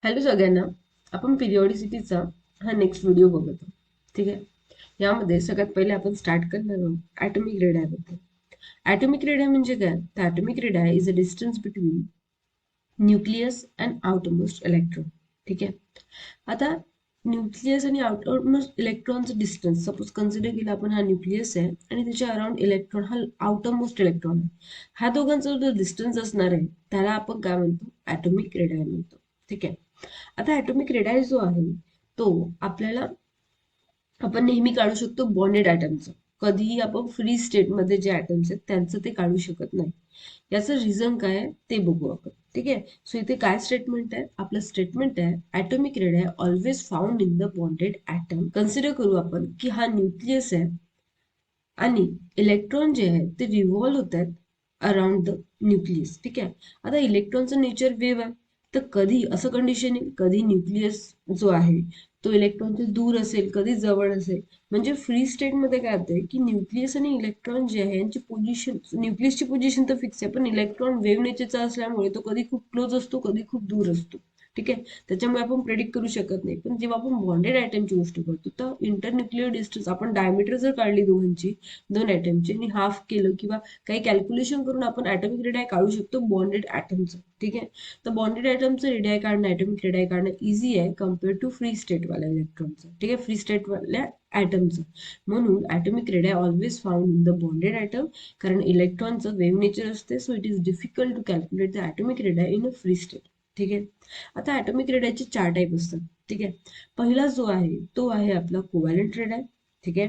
Hello सगळ्यांना. आपण पिरियॉडिसिटीचा हा नेक्स्ट व्हिडिओ बघत आहोत. ठीक आहे. यामध्ये सगळ्यात पहिले आपण स्टार्ट करणार आहोत ॲटॉमिक रेडियाबद्दल. ॲटॉमिक रेडिया म्हणजे काय? तर atomic radii is a distance between nucleus and outermost electron. ठीक आहे. आता न्यूक्लियस आणि आउटरमोस्ट इलेक्ट्रॉनचं डिस्टन्स सपोज कन्सिडर केला आपण, हा न्यूक्लियस आहे आणि त्याच्या अराउंड इलेक्ट्रॉन हा आउटरमोस्ट इलेक्ट्रॉन आहे. ह्या दोघांचा जो डिस्टन्स असणार आहे त्याला आपण काय म्हणतो? ॲटॉमिक रेडिया म्हणतो. ठीक आहे. आता ॲटॉमिक रेडाय जो आहे तो आपल्याला आपण नेहमी काढू शकतो बॉन्डेड ॲटमचं. कधीही आपण फ्री स्टेटमध्ये जे ॲटम्स आहेत त्यांचं ते काढू शकत नाही. याचं रिझन काय आहे ते बघू आपण. ठीक आहे. सो इथे काय स्टेटमेंट आहे? आपलं स्टेटमेंट आहे atomic radii always found in the bonded atom. Consider करू आपण की हा न्यूक्लियस आहे आणि इलेक्ट्रॉन जे आहे ते रिव्हॉल्व होत आहेत अराउंड द न्यूक्लियस. ठीक आहे. आता इलेक्ट्रॉनचं नेचर वेव्ह आहे, तर कधी असं कंडिशन आहे कधी न्यूक्लियस जो आहे तो इलेक्ट्रॉनच्या दूर असेल, कधी जवळ असेल. म्हणजे फ्री स्टेटमध्ये काय होतंय की न्यूक्लियस आणि इलेक्ट्रॉन जे आहे यांची पोझिशन, न्यूक्लियसची पोझिशन तर फिक्स आहे पण इलेक्ट्रॉन वेव्ह नेचरचा असल्यामुळे तो कधी खूप क्लोज असतो, कधी खूप दूर असतो. ठीक आहे. त्याच्यामुळे आपण प्रेडिक्ट करू शकत नाही. पण जेव्हा आपण बॉन्डेड आयटमची गोष्ट करतो तर इंटरन्यूक्लियर डिस्टन्स आपण डायमीटर जर काढली दोघांची, दोन ॲटमची, आणि हाफ केलं किंवा काही कॅल्क्युलेशन करून आपण ॲटॉमिक रेडियाय काढू शकतो बॉन्डेड ॲटमचं. ठीक आहे. तर बॉन्डेड ॲटमचं रेडियाय काढणं, ॲटॉमिक रेडियाय काढणं इझी आहे कम्पेअर टू फ्री स्टेटवाल्या इलेक्ट्रॉनचं. ठीक आहे. फ्री स्टेटवाल्या ॲटमचं. म्हणून atomic radii always found in the bonded atom, कारण इलेक्ट्रॉनचं वेव्ह नेचर असते. So it is difficult to calculate the atomic radii in a free state. ठीक आहे. आता ॲटॉमिक रेडियाचे 4 टाईप असतात. ठीक आहे. पहिला जो आहे तो आहे आपला कोव्हॅलंट रेडियाय. ठीक आहे.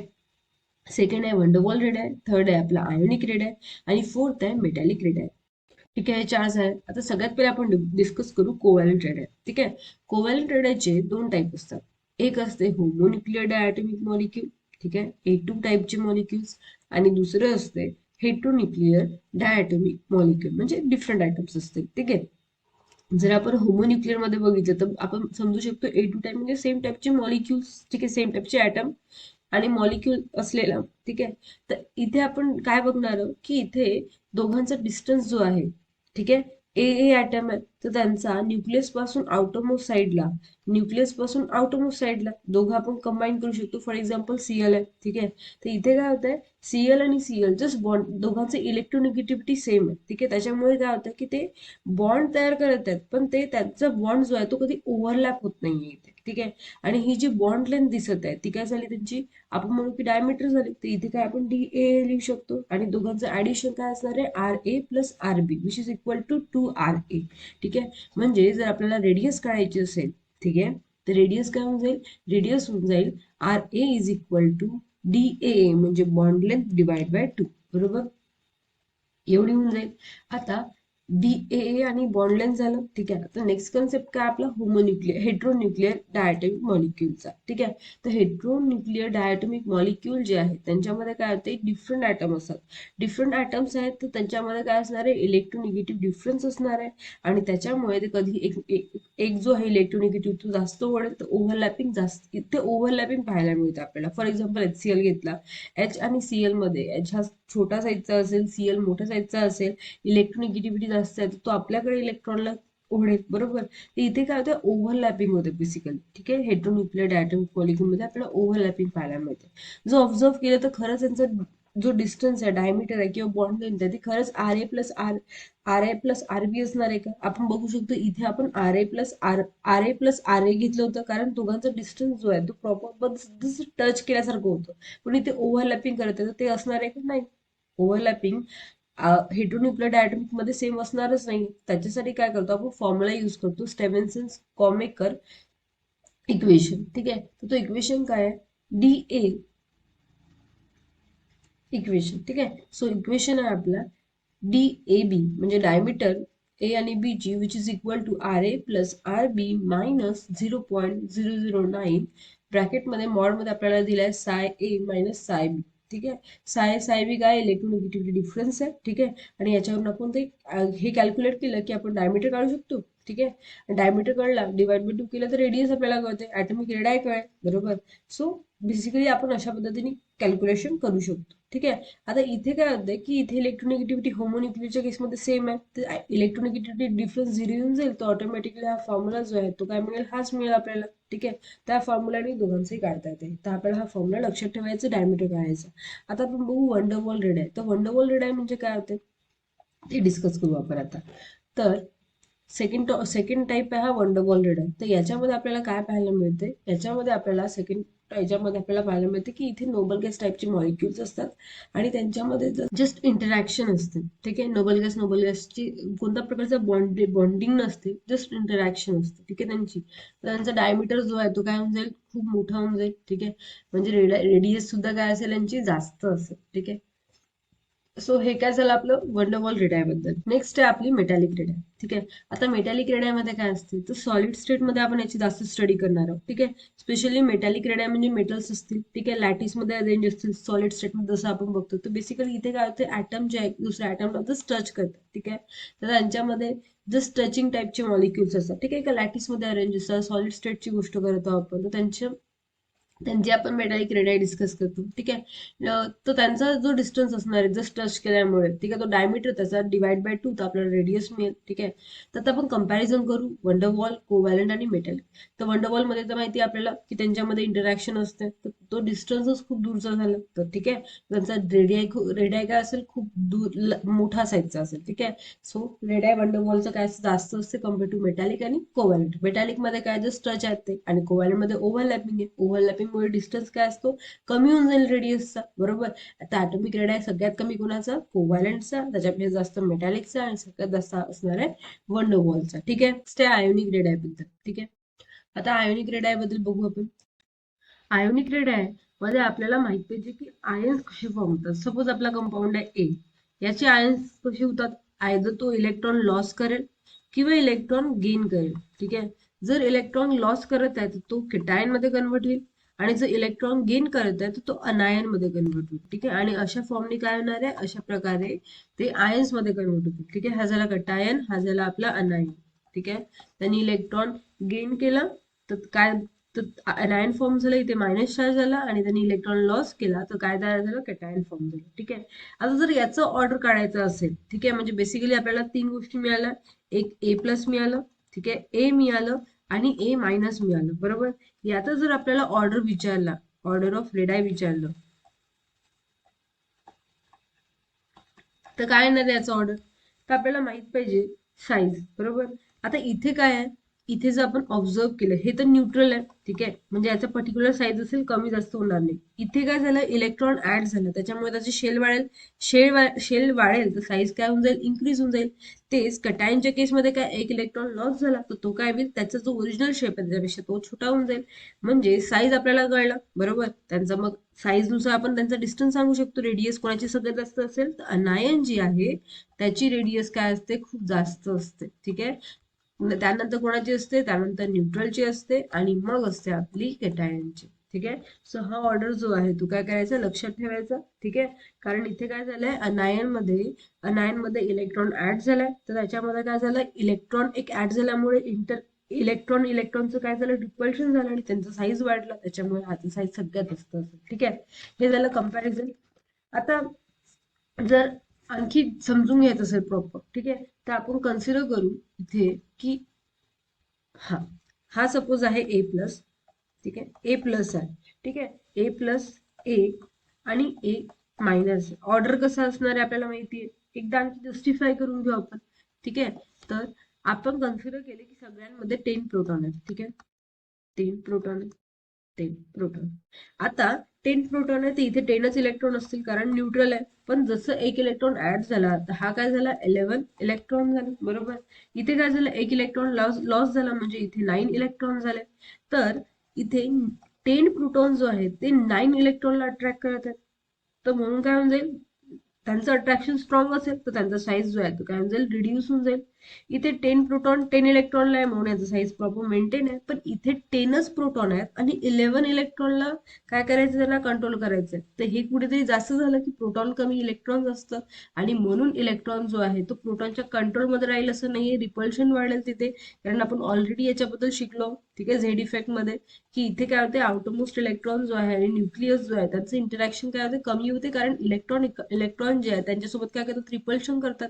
सेकंड आहे वंडरवॉल रेडियाय, थर्ड आहे आपला आयोनिक रेडियाय आणि फोर्थ आहे मेटॅलिक रेडियाय. ठीक आहे. हे 4 आहे. आता सगळ्यात पहिले आपण डिस्कस करू कोव्हॅलंट रेडियाय. ठीक आहे. कोव्हॅलंट रेडियाचे 2 टाईप असतात. एक असते होमोन्यूक्लियर डायटॉमिक मॉलिक्यूल. ठीक आहे. A2 टाईपचे मॉलिक्युल्स. आणि दुसरं असते हेट्रोन्यूक्लियर डायटॉमिक मॉलिक्यूल, म्हणजे डिफरंट आयटम्स असतील. ठीक आहे. जर आपण होमोन्यूक्लियर मध्ये बघितलं तर आपण समजू शकतो A2 टाईप म्हणजे सेम टाईपचे मॉलिक्युल्स. ठीक आहे. सेम टाईपचे ॲटम आणि मॉलिक्यूल असलेला. ठीक आहे. तर इथे आपण काय बघणार आहोत की इथे दोघांचा डिस्टन्स जो आहे, ठीक आहे, ए ॲटम आहे तर त्यांचा न्यूक्लियस पासून आउटरमोस्ट साईडला, न्यूक्लियस पासून आउटरमोस्ट साईडला दोघं आपण कंबाईन करू शकतो. फॉर एक्झाम्पल Cl आहे. ठीक आहे. तर इथे काय होत आहे, Cl आणि Cl जस्ट बॉन्ड, दोघांचे इलेक्ट्रोनिगेटिव्हिटी सेम आहे. ठीक आहे. त्याच्यामुळे काय होतं की ते बॉन्ड तयार करत आहेत पण ते त्यांचा बॉन्ड जो आहे तो कधी ओव्हरलॅप होत नाहीये इथे. ठीक आहे. आणि ही जी बॉन्ड लेंथ दिसत आहे ती काय झाली त्यांची, आपण म्हणू की डायमीटर झाले. तर इथे काय आपण DA लिहू शकतो आणि दोघांचं ऍडिशन काय असणार आहे RA plus RB which is equal to 2RA. ठीक आहे. म्हणजे जर आपल्याला रेडियस काढायची असेल, ठीक आहे, तर रेडियस काय होऊन जाईल, रेडियस होऊन जाईल RA is equal to DA म्हणजे बॉन्ड लेंथ डिवाइड बाय 2. बरोबर, एवढी होऊन जाईल. आता DAA आणि बॉन्ड लेंथ झालं. ठीक आहे. आता नेक्स्ट कन्सेप्ट काय आपला, होमोन्यूक्लियर हेट्रोन्यूक्लियर डायटॉमिक मॉलिक्युलचा. ठीक आहे. तर हेट्रोन्यूक्लियर डायटॉमिक मॉलिक्युल जे आहे त्यांच्यामध्ये काय होते, डिफरंट ॲटम असतात. डिफरंट ॲटम्स आहेत तर त्यांच्यामध्ये काय असणार आहे, इलेक्ट्रोनिगेटिव्ह डिफरन्स असणार आहे. आणि त्याच्यामुळे ते कधी एक जो आहे इलेक्ट्रोनिगेटिव्ह तो जास्त वाढेल तर ओव्हरलॅपिंग जास्त, इथे ओव्हरलॅपिंग पाहायला मिळते आपल्याला. फॉर एक्झाम्पल HCl घेतला, H आणि Cl मध्ये H हा छोटा साईजचा असेल, Cl मोठ्या साईजचा असेल, इलेक्ट्रोनिगेटिव्हिटी जास्त आहे तर तो आपल्याकडे इलेक्ट्रॉनला ओढेल. बरोबर. तर इथे काय होतं, ओव्हरलॅपिंग होते बेसिकली. ठीक आहे. हेट्रोन्यूक्लियर डायटॉमिक मॉलिक्यूल मध्ये आपल्याला ओव्हरलॅपिंग पाहायला मिळते. जो ऑब्झर्व केलं तर खरंच त्यांचा जो डिस्टन्स आहे, डायमीटर आहे किंवा बॉन्ड लेंथ आहे ती खरंच RA प्लस RB असणार आहे का? आपण बघू शकतो इथे आपण RA प्लस RA घेतलं होतं कारण दोघांचा डिस्टन्स जो आहे तो प्रॉपर टच केल्यासारखं होतं. पण इथे ओव्हरलॅपिंग करत आहे तर ते असणार आहे का? नाही. ओव्हरलॅपिंग हेट्रोन्यूक्लियर डायटॉमिक मध्ये सेम असणारच नाही. त्याच्यासाठी काय करतो आपण, फॉर्म्युला यूज करतो, स्टेव्हन्सन्स कॉमेकर इक्वेशन. ठीक आहे. तर तो इक्वेशन काय आहे, DA इक्वेशन. ठीक आहे. सो इक्वेशन आहे आपला DAB म्हणजे डायमीटर A आणि B ची which is equal to RA plus RB minus 0.009 ब्रॅकेटमध्ये मॉडमध्ये आपल्याला दिलाय साय A मायनस साय B. ठीक आहे. साय बी काय, इलेक्ट्रोनिगेटिव्हिटी डिफरन्स आहे. ठीक आहे. आणि याच्यावरून आपण ते हे कॅल्क्युलेट केलं की आपण डायमीटर काढू शकतो. ठीक आहे. डायमीटर कळला, डिवाइड बाय 2 केलं तर रेडियस आपल्याला कळते, ॲटॉमिक रेडियाय कळेल. बरोबर. सो बेसिकली आपण अशा पद्धतीने कॅल्क्युलेशन करू शकतो. ठीक आहे. आता इथे काय होतंय की इथे इलेक्ट्रोनिगेटिव्हिटी होमोन्यूक्लियरच्या केसमध्ये सेम आहे, तर इलेक्ट्रोनिगेटिव्हिटी डिफरन्स झिरो येऊन जाईल, तर ऑटोमॅटिकली हा फॉर्म्युला जो आहे तो काय मिळेल, हाच मिळेल आपल्याला. ठीक आहे. त्या फॉर्म्युलाने दोघांचंही काढता येते, तर आपल्याला हा फॉर्म्युला लक्षात ठेवायचा, डायमीटर काढायचा. आता आपण बघू वंडरवॉल रेडाय. तर वंडरवॉल रेडाय म्हणजे काय होते ते डिस्कस करू आपण आता. तर सेकंड टाईप आहे हा वंडरवॉल रेडाय. तर याच्यामध्ये आपल्याला काय पाहायला मिळते, याच्यामध्ये आपल्याला पाहायला मिळते की इथे नोबल गॅस टाईपचे मॉलिक्युल्स असतात आणि त्यांच्यामध्ये जस्ट इंटरॅक्शन असते. ठीक आहे. नोबल गॅसची कोणत्या प्रकारचं बॉन्डिंग नसते, जस्ट इंटरॅक्शन असते. ठीक आहे त्यांची. तर त्यांचा डायमीटर जो आहे तो काय होऊन जाईल, खूप मोठा होऊन जाईल. ठीक आहे. म्हणजे रेडियस सुद्धा काय असेल यांची जास्त असेल. ठीक आहे. सो हे काय झालं आपलं वंडरवॉल रेडाय बद्दल. नेक्स्ट आहे आपली मेटॅलिक रेडाय. ठीक आहे. आता मेटॅलिक रेडायमध्ये काय असते, तर सॉलिड स्टेटमध्ये आपण याची जास्त स्टडी करणार आहोत. ठीक आहे. स्पेशली मेटॅलिक रेडाय म्हणजे मेटल्स असतील. ठीक आहे. लॅटिसमध्ये अरेंज असतील सॉलिड स्टेटमध्ये, जसं आपण बघतो. तर बेसिकली इथे काय होते, ऍटम जे आहे दुसऱ्या ऍटमला जस्ट टच करतात. ठीक आहे. तर त्यांच्यामध्ये जस्ट टचिंग टाईपचे मॉलिक्युल्स असतात. ठीक आहे. का लॅटिसमध्ये अरेंज असतात, सॉलिड स्टेटची गोष्ट करत आहोत आपण, तर त्यांची आपण मेटॅलिक रेडाय डिस्कस करतो. ठीक आहे. तर त्यांचा जो डिस्टन्स असणार आहे जस्ट टच केल्यामुळे, ठीक आहे, तो डायमीटर त्याचा डिवाइड बाय 2, तर आपल्याला रेडियस मिळेल. ठीक आहे. तर आता आपण कंपॅरिझन करू वंडरवॉल, कोव्हॅलंट आणि मेटॅलिक. तर वंडरवॉल मध्ये तर माहिती आहे आपल्याला की त्यांच्यामध्ये इंटरॅक्शन असते, तर तो डिस्टन्सच खूप दूरचा झाला. तर ठीक आहे. त्यांचा रेडियाय काय असेल, खूप दूर मोठा साईजचा असेल. ठीक आहे. सो रेडाय वंडरवॉलचं काय जास्त असते कम्पेअर टू मेटॅलिक आणि कोव्हॅलंट. मेटॅलिक मध्ये काय जस्ट टच आहेत ते, आणि कोव्हॅलंट मध्ये ओव्हरलॅपिंग आहे. ओव्हरलॅपिंग डिस्टन्स काय असतो, कमी होऊन जाईल रेडियसचा. बरोबर. आता ॲटॉमिक रेडाय सगळ्यात कमी कोणाचा, कोव्हॅलंटचा, त्याच्यापेक्षा जास्त मेटॅलिकचा, आणि सगळ्यात जास्त असणार आहे वंडरवॉलचा. ठीक आहे. ते आयोनिक रेडाय बद्दल. ठीक आहे. आता आयोनिक रेडाय बद्दल बघू आपण. आयोनिक रेडाय मध्ये आपल्याला माहित पाहिजे की आयन्स कसे फॉर्म होतात. सपोज आपला कंपाऊंड आहे ए, याचे आयन्स कसे होतात, आयदर तो इलेक्ट्रॉन लॉस करेल किंवा इलेक्ट्रॉन गेन करेल. ठीक आहे. जर इलेक्ट्रॉन लॉस करत आहे तर तो केटायन मध्ये कन्वर्ट होईल, आणि जर इलेक्ट्रॉन गेन करत आहे तर तो अनायन मध्ये कन्वर्ट होईल. ठीक आहे. आणि अशा फॉर्मने काय होणार आहे, अशा प्रकारे ते आयन्स मध्ये कन्वर्ट होतील. ठीक आहे. हा झाला कटायन, हा झाला आपला अनायन. ठीक आहे. त्यांनी इलेक्ट्रॉन गेन केला तर काय, तर अनायन फॉर्म झाला, इथे मायनस चार्ज झाला, आणि त्यांनी इलेक्ट्रॉन लॉस केला तर काय तयार झालं, कॅटायन फॉर्म झालं. ठीक आहे. आता जर याचं ऑर्डर काढायचं असेल, ठीक आहे, म्हणजे बेसिकली आपल्याला 3 गोष्टी मिळाल्या. एक ए प्लस मिळालं, ठीक आहे, ए मिळालं, आणि ए मायनस मिळालं. बरोबर. याचा जर आपल्याला ऑर्डर विचारला, ऑर्डर ऑफ रेडाय विचारलं, तर काय येणार याचं ऑर्डर, तर आपल्याला माहित पाहिजे साईज. बरोबर. आता इथे काय आहे, इथे जर आपण ऑब्झर्व केलं, हे तर न्यूट्रल आहे. ठीक आहे. म्हणजे याचा पर्टिक्युलर साईज असेल, कमी जास्त होणार नाही. इथे काय झालं, इलेक्ट्रॉन ऍड झालं, त्याच्यामुळे त्याचे शेल वाढेल. शेल वाढेल तर साईज काय होऊन जाईल, इन्क्रीज होऊन जाईल. तेच कटायनच्या केसमध्ये काय, एक इलेक्ट्रॉन लॉस झाला तर तो काय होईल, त्याचा जो ओरिजिनल शेप आहे त्याच्यापेक्षा तो छोटा होऊन जाईल. म्हणजे साईज आपल्याला कळलं. बरोबर. त्यांचा मग साईज नुसार आपण त्यांचा डिस्टन्स सांगू शकतो. रेडियस कोणाची सगळ्यात जास्त असेल, तर अनायन जी आहे त्याची रेडियस काय असते, खूप जास्त असते. ठीक आहे. त्यानंतर कोणाची असते, त्यानंतर न्यूट्रलची असते, आणि मग असते आपली केटायनची. ठीक आहे. सो हा ऑर्डर जो आहे तो काय करायचा, लक्षात ठेवायचा. ठीक आहे. कारण इथे काय झालंय, अनायन मध्ये इलेक्ट्रॉन ऍड झालाय, तर त्याच्यामध्ये काय झालं, इलेक्ट्रॉन एक ऍड झाल्यामुळे इलेक्ट्रॉनचं काय झालं, रिपल्शन झालं, आणि त्यांचा साईज वाढला, त्याच्यामुळे ह्याचा साईज सगळ्यात जास्त असेल. ठीक आहे. हे झालं कम्पॅरिझन. आता जर आणखी समजून घ्यायचं असेल प्रॉपर, ठीक आहे, तर आपण कन्सिडर करू इथे की हा हा सपोज आहे ए प्लस. ठीक आहे. ए प्लस आहे. ठीक आहे. ए प्लस, ए, आणि ए मायनस. ऑर्डर कसा असणार आहे आपल्याला माहिती आहे. एकदा आणखी जस्टिफाय करून घेऊ आपण. ठीक आहे. तर आपण कन्सिडर केले की सगळ्यांमध्ये 10 प्रोटॉन आहेत. ठीक आहे. 10 प्रोटॉन, 10 प्रोटॉन. आता 10 प्रोटॉन आहे तर इथे 10च इलेक्ट्रॉन असतील, कारण न्यूट्रल आहे. पण जसं एक इलेक्ट्रॉन ऍड झाला तर हा काय झाला, 11 इलेक्ट्रॉन झाला. बरोबर. इथे काय झालं, एक इलेक्ट्रॉन लॉस झाला, म्हणजे इथे 9 इलेक्ट्रॉन झाले. तर इथे 10 प्रोटॉन जो आहे ते 9 इलेक्ट्रॉनला अट्रॅक्ट करत आहेत. तर म्हणून काय होऊन जाईल, त्यांचं अट्रॅक्शन स्ट्रॉंग असेल तर त्यांचा साईज जो आहे तो काय होऊन जाईल, रिड्यूस होऊन जाईल. इथे 10 प्रोटॉन 10 इलेक्ट्रॉनला आहे म्हणून याचा साईज प्रॉपर मेंटेन आहे, पण इथे 10च प्रोटॉन आहेत आणि 11 इलेक्ट्रॉनला काय करायचं, त्याला कंट्रोल करायचंय. तर हे कुठेतरी जास्त झालं की प्रोटॉन कमी इलेक्ट्रॉन असतं आणि म्हणून इलेक्ट्रॉन जो आहे तो प्रोटॉनच्या कंट्रोलमध्ये राहील असं नाहीये, रिपल्शन वाढेल तिथे. कारण आपण ऑलरेडी याच्याबद्दल शिकलो, ठीक आहे, झेड इफेक्ट मध्ये, की इथे काय होते, आउटरमोस्ट इलेक्ट्रॉन जो आहे आणि न्यूक्लियस जो आहे त्यांचं इंटरॅक्शन काय होते, कमी होते. कारण इलेक्ट्रॉन जे आहे त्यांच्यासोबत काय करतात, रिपल्शन करतात.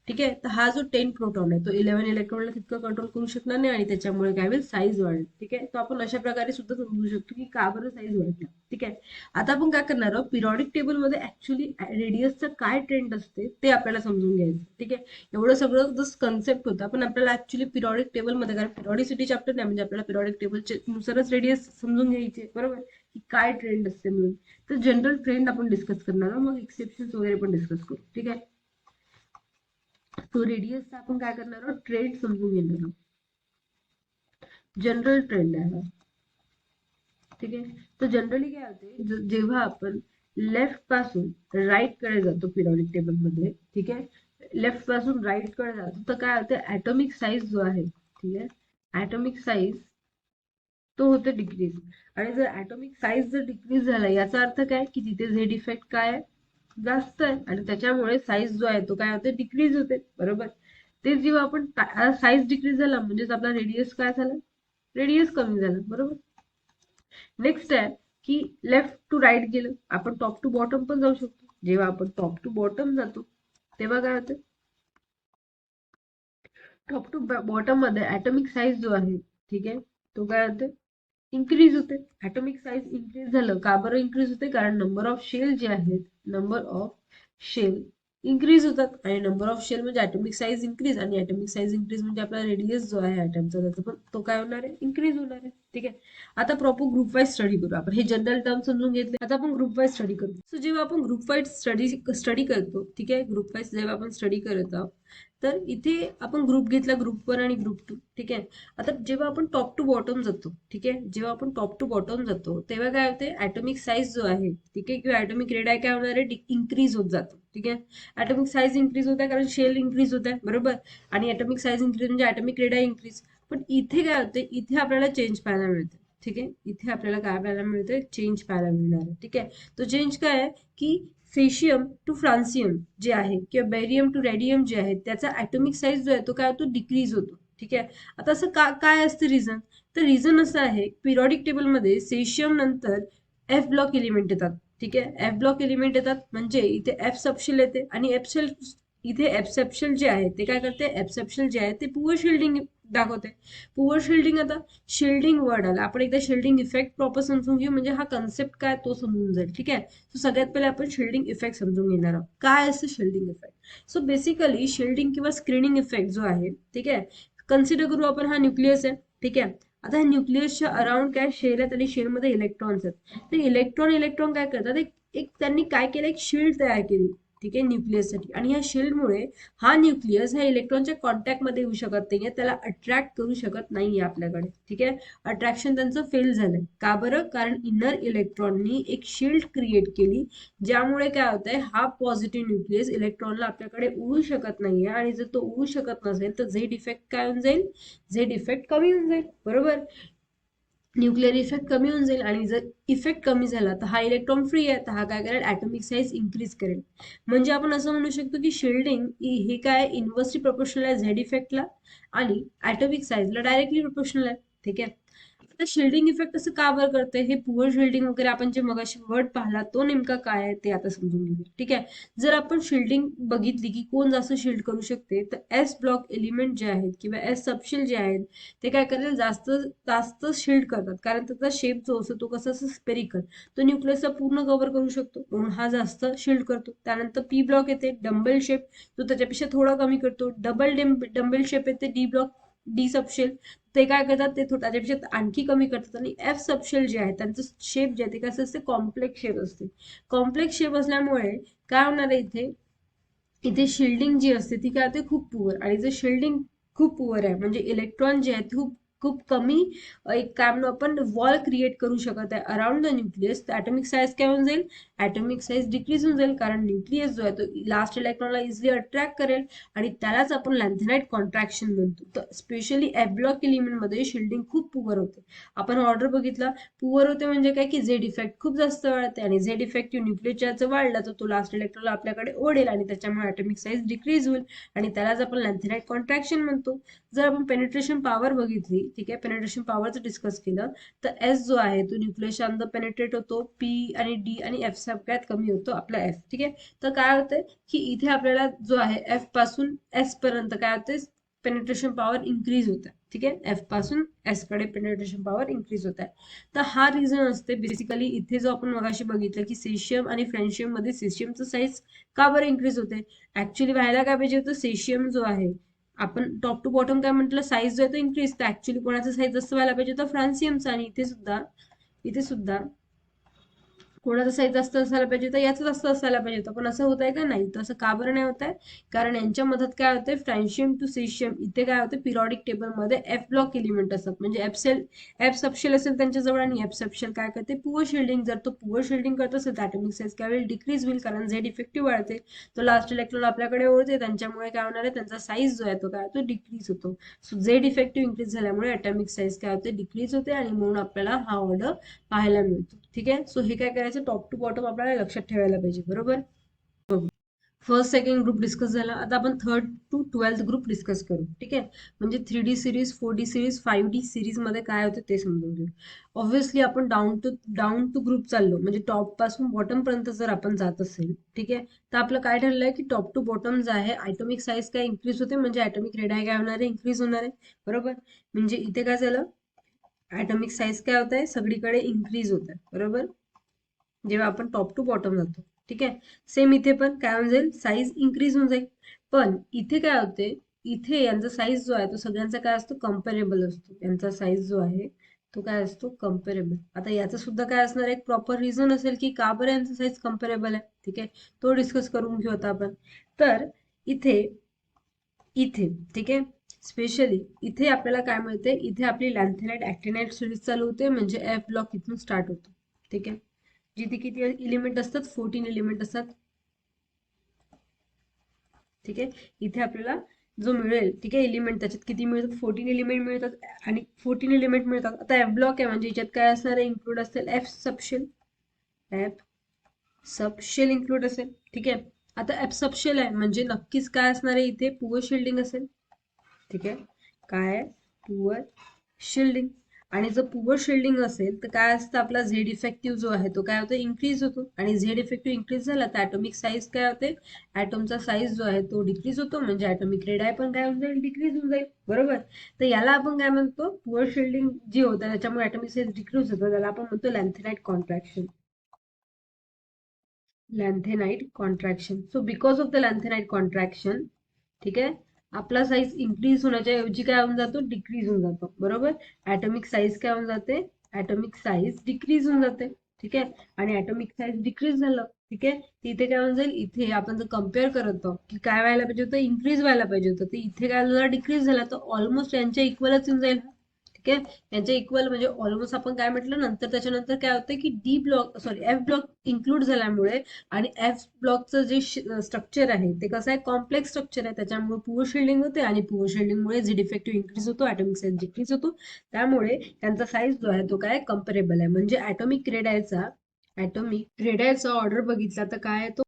ठीक आहे. तर हा जो 10 प्रोटॉन आहे तो 11 इलेक्ट्रॉनला तितकं कंट्रोल करू शकणार नाही आणि त्याच्यामुळे काय होईल, साईज वाढेल. ठीक आहे. तो आपण अशा प्रकारे सुद्धा समजू शकतो की का बरं साईज वाढते. ठीक आहे. आता आपण काय करणार आहोत, पिरियॉडिक टेबल मध्ये ऍक्च्युली रेडियसचा काय ट्रेंड असते ते आपल्याला समजून घ्यायचं. ठीक आहे. एवढं सगळं जस्ट कन्सेप्ट होता, पण आपल्याला ऍक्च्युली पिरियॉडिक टेबल मध्ये, कारण पिरियॉडिसिटी चॅप्टर नाही म्हणजे आपल्याला पिरियॉडिक टेबलच्या नुसारच रेडियस समजून घ्यायचे, बरोबर, की काय ट्रेंड असते म्हणून. तर जनरल ट्रेंड आपण डिस्कस करणार आहोत, मग एक्सेप्शन वगैरे पण डिस्कस करू. ठीक आहे. तो रेडियसचा आपण काय करणार आहोत, ट्रेंड समजून घेणार आहोत. जनरल ट्रेंड आहे हा. ठीक आहे. तर जनरली काय होते, जेव्हा आपण लेफ्ट पासून राईट कडे जातो पिरियॉडिक टेबल मध्ये, ठीक आहे, लेफ्ट पासून राईट कडे जातो, तर काय होते, ऍटॉमिक साईज जो आहे, ठीक आहे, ऍटॉमिक साईज तो होते डिक्रीज. आणि जर ऍटॉमिक साईज जर डिक्रीज झाला याचा अर्थ काय, की तिथे झेड इफेक्ट काय आहे, जास्त आहे आणि त्याच्यामुळे साईज जो आहे तो काय होते, डिक्रीज होते, बरोबर. ते जेव्हा आपण साईज डिक्रीज झाला म्हणजेच आपला रेडियस काय झाला, रेडियस कमी झाला, बरोबर. नेक्स्ट आहे की लेफ्ट टू राईट गेलं, आपण टॉप टू बॉटम पण जाऊ शकतो. जेव्हा आपण टॉप टू बॉटम जातो तेव्हा काय होतं, टॉप टू बॉटम मध्ये ऍटॉमिक साईज जो आहे, ठीक आहे, तो काय होते, इन्क्रीज होते. ऍटॉमिक साईज इन्क्रीज झालं, का बरं इन्क्रीज होते, कारण नंबर ऑफ शेल जे आहेत, नंबर ऑफ शेल इन्क्रीज होतात आणि नंबर ऑफ शेल म्हणजे ऍटॉमिक साईज इन्क्रीज, आणि ऍटॉमिक साईज इन्क्रीज म्हणजे आपला रेडियस जो आहे ऍटमचा त्याचा पण तो काय होणार आहे, इन्क्रीज होणार आहे. ठीक आहे. आता प्रॉपर ग्रुप वाईज स्टडी करू आपण, हे जनरल टर्म समजून घेतले. आता आपण ग्रुप वाईज स्टडी करू. सो जेव्हा आपण ग्रुप वाईज स्टडी करतो, ठीक आहे, ग्रुप वाईज जेव्हा आपण स्टडी करत आहोत, तर इथे आपण ग्रुप घेतला, ग्रुप 1 आणि ग्रुप 2. ठीक आहे. आता जेव्हा आपण टॉप टू बॉटम जातो, ठीक आहे, जेव्हा आपण टॉप टू बॉटम जातो तेव्हा काय होते, ऍटॉमिक साईज जो आहे, ठीक आहे, किंवा ऍटॉमिक रेडाय काय होणार आहे, इन्क्रीज होत जातो. ठीक आहे. ऍटॉमिक साईज इन्क्रीज होत आहे कारण शेल इन्क्रीज होत आहे, बरोबर, आणि ऍटॉमिक साईज इन्क्रीज म्हणजे ऍटॉमिक रेडाय इन्क्रीज. पण इथे काय होते, इथे आपल्याला चेंज पाहायला मिळते. ठीक आहे. इथे आपल्याला काय पाहायला मिळते, चेंज पाहायला मिळणार आहे. ठीक आहे. तो चेंज काय आहे की सेशियम टू फ्रान्सियम जे आहे किंवा बेरियम टू रेडियम जे आहे त्याचा ऍटॉमिक साईज जो आहे तो काय होतो, डिक्रीज होतो. ठीक आहे. आता असं काय असतं रिझन, तर रिझन असं आहे, पिरियॉडिक टेबल मध्ये सेशियम नंतर एफ ब्लॉक एलिमेंट येतात. ठीक आहे. एफ ब्लॉक एलिमेंट येतात म्हणजे इथे एफ सबशेल येते आणि एफ शेल, इथे एफ सबशेल जे आहे ते काय करते, एफ सबशेल जे आहे ते पुअर शिल्डिंग दाखवते. पुअर शिल्डिंग, आता शिल्डिंग वर्ड आला, आपण एकदा शिल्डिंग इफेक्ट प्रॉपर समजून घेऊ म्हणजे हा कन्सेप्ट काय तो समजून जाईल. ठीक आहे. सो सगळ्यात पहिले आपण शिल्डिंग इफेक्ट समजून घेणार आहोत. काय असतं shielding effect. So basically shielding किंवा स्क्रीनिंग इफेक्ट जो आहे, ठीक आहे, कन्सिडर करू आपण हा न्यूक्लियस आहे. ठीक आहे. आता ह्या न्यूक्लियसच्या अराउंड काय शेल आहेत आणि शेलमध्ये इलेक्ट्रॉन्स आहेत. तर इलेक्ट्रॉन इलेक्ट्रॉन काय करतात, एक त्यांनी काय केलं, एक शील्ड तयार केली. ठीक आहे, न्यूक्लियससाठी. आणि ह्या शील्डमुळे हा न्यूक्लियस ह्या इलेक्ट्रॉनच्या कॉन्टॅक्टमध्ये येऊ शकत नाहीये, त्याला अट्रॅक्ट करू शकत नाहीये आपल्याकडे. ठीक आहे. अट्रॅक्शन त्यांचं फेल झालंय, का बरं, कारण इनर इलेक्ट्रॉननी एक शील्ड क्रिएट केली, ज्यामुळे काय होतंय, हा पॉझिटिव्ह न्यूक्लियस इलेक्ट्रॉनला आपल्याकडे उडू शकत नाहीये. आणि जर तो उडू शकत नसेल तर झेड इफेक्ट काय होऊन जाईल, झेड इफेक्ट कमी होऊन जाईल, बरोबर. न्यूक्लिअर इफेक्ट कमी होऊन जाईल आणि जर इफेक्ट कमी झाला तर हा इलेक्ट्रॉन फ्री आहे, तर हा काय करेल, ऍटॉमिक साईज इन्क्रीज करेल. म्हणजे आपण असं म्हणू शकतो की शिल्डिंग हे काय इन्व्हर्सली प्रोपोर्शनल आहे झेड इफेक्टला आणि ऍटॉमिक साईजला डायरेक्टली प्रोपोर्शनल आहे. ठीक आहे. आता शिल्डिंग इफेक्ट असं का बरं करते, हे पुअर शिल्डिंग वगैरे आपण जे मगाशी वर्ड पाहिला तो नेमका काय आहे ते आता समजून घेऊया. ठीक आहे. जर आपण शिल्डिंग बघितली की कोण जास्त शिल्ड करू शकते, तर एस ब्लॉक एलिमेंट जे आहेत किंवा एस सबशिल जे आहेत ते काय करेल, जास्त जास्त शिल्ड करतात, कारण त्याचा शेप जो असतो तो कसा असतो, स्पेरिकल, तो न्यूक्लियसला पूर्ण कव्हर करू शकतो म्हणून हा जास्त शिल्ड करतो. त्यानंतर पी ब्लॉक येते, डंबेल शेप, जो त्याच्यापेक्षा थोडा कमी करतो. डबल डंबेल शेप येते, डी ब्लॉक, डी सबशेल, ते काय करतात, ते त्याच्यापेक्षा आणखी कमी करतात. आणि एफ सबशेल जे आहे त्यांचं शेप जे आहे ते कसं असते, कॉम्प्लेक्स शेप असते. कॉम्प्लेक्स शेप असल्यामुळे काय होणार आहे, इथे इथे शिल्डिंग जी असते ती काय होते, खूप पुअर. आणि जर शिल्डिंग खूप पुअर आहे म्हणजे इलेक्ट्रॉन जे आहेत खूप खूप कमी एक काय म्हणू आपण वॉल क्रिएट करू शकत आहे अराउंड द न्यूक्लियस, तर ॲटॉमिक साईज काय होऊन जाईल, ॲटॉमिक साईज डिक्रीज होऊन जाईल, कारण न्यूक्लियस जो आहे तो लास्ट इलेक्ट्रॉनला इझिली अट्रॅक्ट करेल आणि त्यालाच आपण लॅन्थेनाइट कॉन्ट्रॅक्शन म्हणतो. तर स्पेशली एफ ब्लॉक एलिमेंटमध्ये शिल्डिंग खूप पुअर होते. आपण ऑर्डर बघितला, पुअर होते म्हणजे काय की झेड इफेक्ट खूप जास्त वाढते आणि झेड इफेक्टिव्ह न्यूक्लियस वाढला तर तो लास्ट इलेक्ट्रॉनला आपल्याकडे ओढेल आणि त्याच्यामुळे ॲटॉमिक साईज डिक्रीज होईल आणि त्यालाच आपण लॅन्थेनाइट कॉन्ट्रॅक्शन म्हणतो. जर आपण पेनिट्रेशन पॉवर बघितली, ठीक आहे, पेनिट्रेशन पॉवरचं डिस्कस केलं, तर एस जो आहे तो न्यूक्लियसच्या अंदर पेनिट्रेट होतो, पी आणि डी आणि एफ सगळ्यात कमी होतो आपला एफ. ठीक आहे, तर काय होतंय की इथे आपल्याला जो आहे एफ पासून एस पर्यंत काय होते पेनिट्रेशन पॉवर इन्क्रीज होत आहे. ठीक आहे, एफ पासून एस कडे पेनिट्रेशन पॉवर इन्क्रीज होत आहे. तर हा रिझन असते बेसिकली. इथे जो आपण मगाशी बघितलं की सेशियम आणि फ्रेंशियम मध्ये सेशियमचं साईज का बरं इन्क्रीज होते, ऍक्च्युली व्हायला काय पाहिजे होतं, सेशियम जो आहे आपण टॉप टू बॉटम काय म्हटलं साईज जो आहे तो इन्क्रीज, तर ऍक्च्युली कोणाचा साईज जास्त व्हायला पाहिजे होतं, फ्रान्सियमचा. आणि इथे सुद्धा कोणाचा साईज जास्त असायला पाहिजे होता, याचं जास्त असायला पाहिजे होतं, पण असं होत आहे का, नाही. तर असं का बरं नाही होत आहे, कारण यांच्या मधात काय होते, फ्रॅन्शियम टू सेशियम इथे काय होते, पिरियॉडिक टेबलमध्ये एफ ब्लॉक एलिमेंट असतात, म्हणजे एफ सबशेल असेल त्यांच्याजवळ आणि एफ सबशेल काय करते, पुअर शिल्डिंग. जर तो पुअर शिल्डिंग करत असेल तर ॲटॉमिक साईज काय होईल, डिक्रीज होईल, कारण झेड इफेक्टिव्ह वाढते, तो लास्ट इलेक्ट्रॉन आपल्याकडे ओढते, त्यांच्यामुळे काय होणार आहे, त्यांचा साईज जो आहे तो काय होतो, डिक्रीज होतो. सो झेड इफेक्टिव्ह इन्क्रीज झाल्यामुळे ॲटॉमिक साईज काय होते, डिक्रीज होते आणि म्हणून आपल्याला हा ऑर्डर पाहायला मिळतो. ठीक आहे, सो हे काय करायचं, टॉप टू बॉटम आपल्याला लक्षात ठेवायला पाहिजे, बरोबर. फर्स्ट सेकंड ग्रुप डिस्कस झाला, आता आपण third to 12th group discuss करू. ठीक आहे, म्हणजे 3D series, 4D series, 5D series मध्ये काय होते ते समजून घेऊ. ऑब्व्हियसली आपण डाऊन टू ग्रुप चाललो, म्हणजे टॉप पासून बॉटम पर्यंत जर आपण जात असेल, ठीक आहे, तर आपलं काय ठरलंय की टॉप टू बॉटम जे आहे ॲटॉमिक साईज काय इन्क्रीज होते, म्हणजे ॲटॉमिक रेडाय काय होणार आहे, इन्क्रीज होणार आहे, बरोबर. म्हणजे इथे काय झालं, ॲटॉमिक साईज काय होत आहे, सगळीकडे इन्क्रीज होत आहे, बरोबर, जेव्हा आपण टॉप टू बॉटम जातो. ठीक आहे, सेम इथे पण काय होऊन जाईल, साईज इन्क्रीज होऊन जाईल. पण इथे काय होते, इथे यांचा साईज जो आहे तो सगळ्यांचा काय असतो, कम्पेरेबल असतो. यांचा साईज जो आहे तो काय असतो, कम्पेरेबल. आता याचं सुद्धा काय असणार, एक प्रॉपर रिझन असेल की का बरं यांचा साईज कम्पेरेबल आहे. ठीक आहे, तो डिस्कस करून घेऊ आता आपण. तर इथे इथे ठीक आहे, स्पेशली इथे आपल्याला काय मिळते, इथे आपली लॅन्थेनाइट ऍक्टिनाइट सिरीज चालू होते, म्हणजे एफ ब्लॉक इथून स्टार्ट होतो. ठीक आहे, जिथे किती एलिमेंट असतात, 14 एलिमेंट असतात. ठीक आहे, इथे आपल्याला जो मिळेल, ठीक आहे, एलिमेंट त्याच्यात किती मिळतात, 14 एलिमेंट मिळतात आणि 14 एलिमेंट मिळतात. आता एफ ब्लॉक आहे म्हणजे याच्यात काय असणार आहे, इन्क्लूड असेल एफ सबशेल इन्क्लूड असेल. ठीक आहे, आता एफ सबशेल आहे म्हणजे नक्कीच काय असणार आहे, इथे पुअर शिल्डिंग असेल. ठीक आहे, काय पुअर शिल्डिंग. आणि जर पुअर शिल्डिंग असेल तर काय असतं, आपला झेड इफेक्टिव्ह जो आहे तो काय होतो, इन्क्रीज होतो. आणि झेड इफेक्टिव्ह इन्क्रीज झाला तर ॲटॉमिक साईज काय होते, ॲटमचा साईज जो आहे तो डिक्रीज होतो, म्हणजे ॲटॉमिक रेडाय पण काय होऊन जाईल, डिक्रीज होऊन जाईल, बरोबर. तर याला आपण काय म्हणतो, पुअर शिल्डिंग जी होतं त्याच्यामुळे ॲटॉमिक साईज डिक्रीज होतो, त्याला आपण म्हणतो lanthanide contraction. Lanthanide contraction. So because of the lanthanide contraction, ठीक आहे, आपला साईज इन्क्रीज होण्याच्या ऐवजी काय होऊन जातो, डिक्रीज होऊन जातो, बरोबर. ॲटॉमिक साईज काय होऊन जाते, ॲटॉमिक साईज डिक्रीज होऊन जाते. ठीक आहे, आणि ॲटॉमिक साईज डिक्रीज झालं, ठीक आहे, तर इथे काय होऊन जाईल, इथे आपण जर कम्पेअर करत आहोत की काय व्हायला पाहिजे होतं, इन्क्रीज व्हायला पाहिजे होतं, तर इथे काय झालं, डिक्रीज झाला, तर ऑलमोस्ट यांच्या इक्वलच येऊन जाईल. ठीक आहे, यांच्या इक्वल म्हणजे ऑलमोस्ट आपण काय म्हटलं, नंतर त्याच्यानंतर काय होतं की D block sorry F block include झाल्यामुळे आणि एफ ब्लॉकचं जे स्ट्रक्चर आहे ते कसं आहे, कॉम्प्लेक्स स्ट्रक्चर आहे, त्याच्यामुळे पुअर शिल्डिंग होते आणि पुअर शिल्डिंगमुळे झेड इफेक्टिव्ह इन्क्रीज होतो, ॲटॉमिक साईज डिक्रीज होतो, त्यामुळे त्यांचा साईज जो आहे तो काय कम्पेरेबल आहे. म्हणजे ॲटॉमिक रेडायचा ऑर्डर बघितला तर काय आहे, तो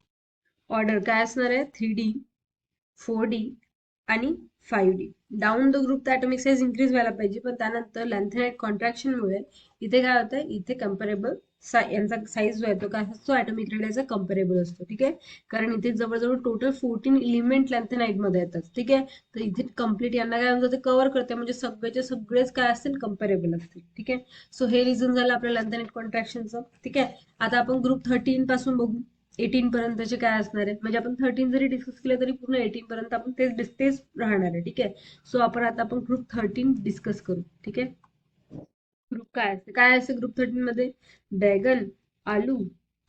ऑर्डर काय असणार आहे, 3D, 4D आणि 5D. डाऊन द ग्रुप तर ॲटॉमिक साईज इन्क्रीज व्हायला पाहिजे, पण त्यानंतर लॅन्थेनाइट कॉन्ट्रॅक्शनमुळे इथे काय होतं, इथे कम्पेरेबल यांचा साईज जो आहे तो काय असतो, ॲटॉमिक रेडियाचा कम्पेरेबल असतो. ठीक आहे, कारण इथे जवळजवळ टोटल 14 एलिमेंट लॅन्थेनाइट मध्ये येतात. ठीक आहे, तर इथे कम्प्लीट यांना काय म्हणतात, कव्हर करते, म्हणजे सगळेचे सगळेच काय असतील, कम्पेरेबल असतील. ठीक आहे, सो हे रिझन झालं आपल्या लॅन्थेनाइट कॉन्ट्रॅक्शनचं. ठीक आहे, आता आपण ग्रुप 13 पासून बघू, 18 पर्यंतचे काय असणार आहे, म्हणजे आपण 13 जरी डिस्कस केलं तरी पूर्ण 18 पर्यंत आपण तेच राहणार आहे. ठीक आहे, सो आता आपण ग्रुप 13 डिस्कस करू. ठीक आहे, ग्रुप काय असते ग्रुप 13 मध्ये, बैगन, आलू,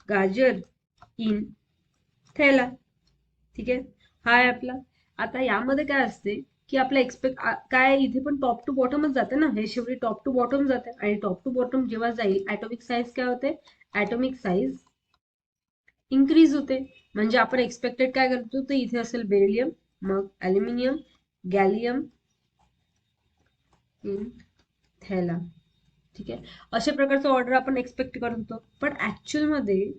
गाजर, इन, थैला. ठीक आहे, हा आहे आपला. आता यामध्ये काय असते, की आपला एक्सपेक्ट काय इथे पण टॉप टू बॉटमच जाते ना, हे शेवटी टॉप टू बॉटम जाते आणि टॉप टू बॉटम जेव्हा जाईल ऍटॉमिक साईज काय होते, ऍटॉमिक साईज इन्क्रीज होते. म्हणजे आपण एक्सपेक्टेड काय करतो, तर इथे असेल बेरिलियम, मग ॲल्युमिनियम, गॅलियम इन थॅला. ठीक आहे, अशा प्रकारचं ऑर्डर आपण एक्सपेक्ट करत होतो, पण ऍक्च्युअल मध्ये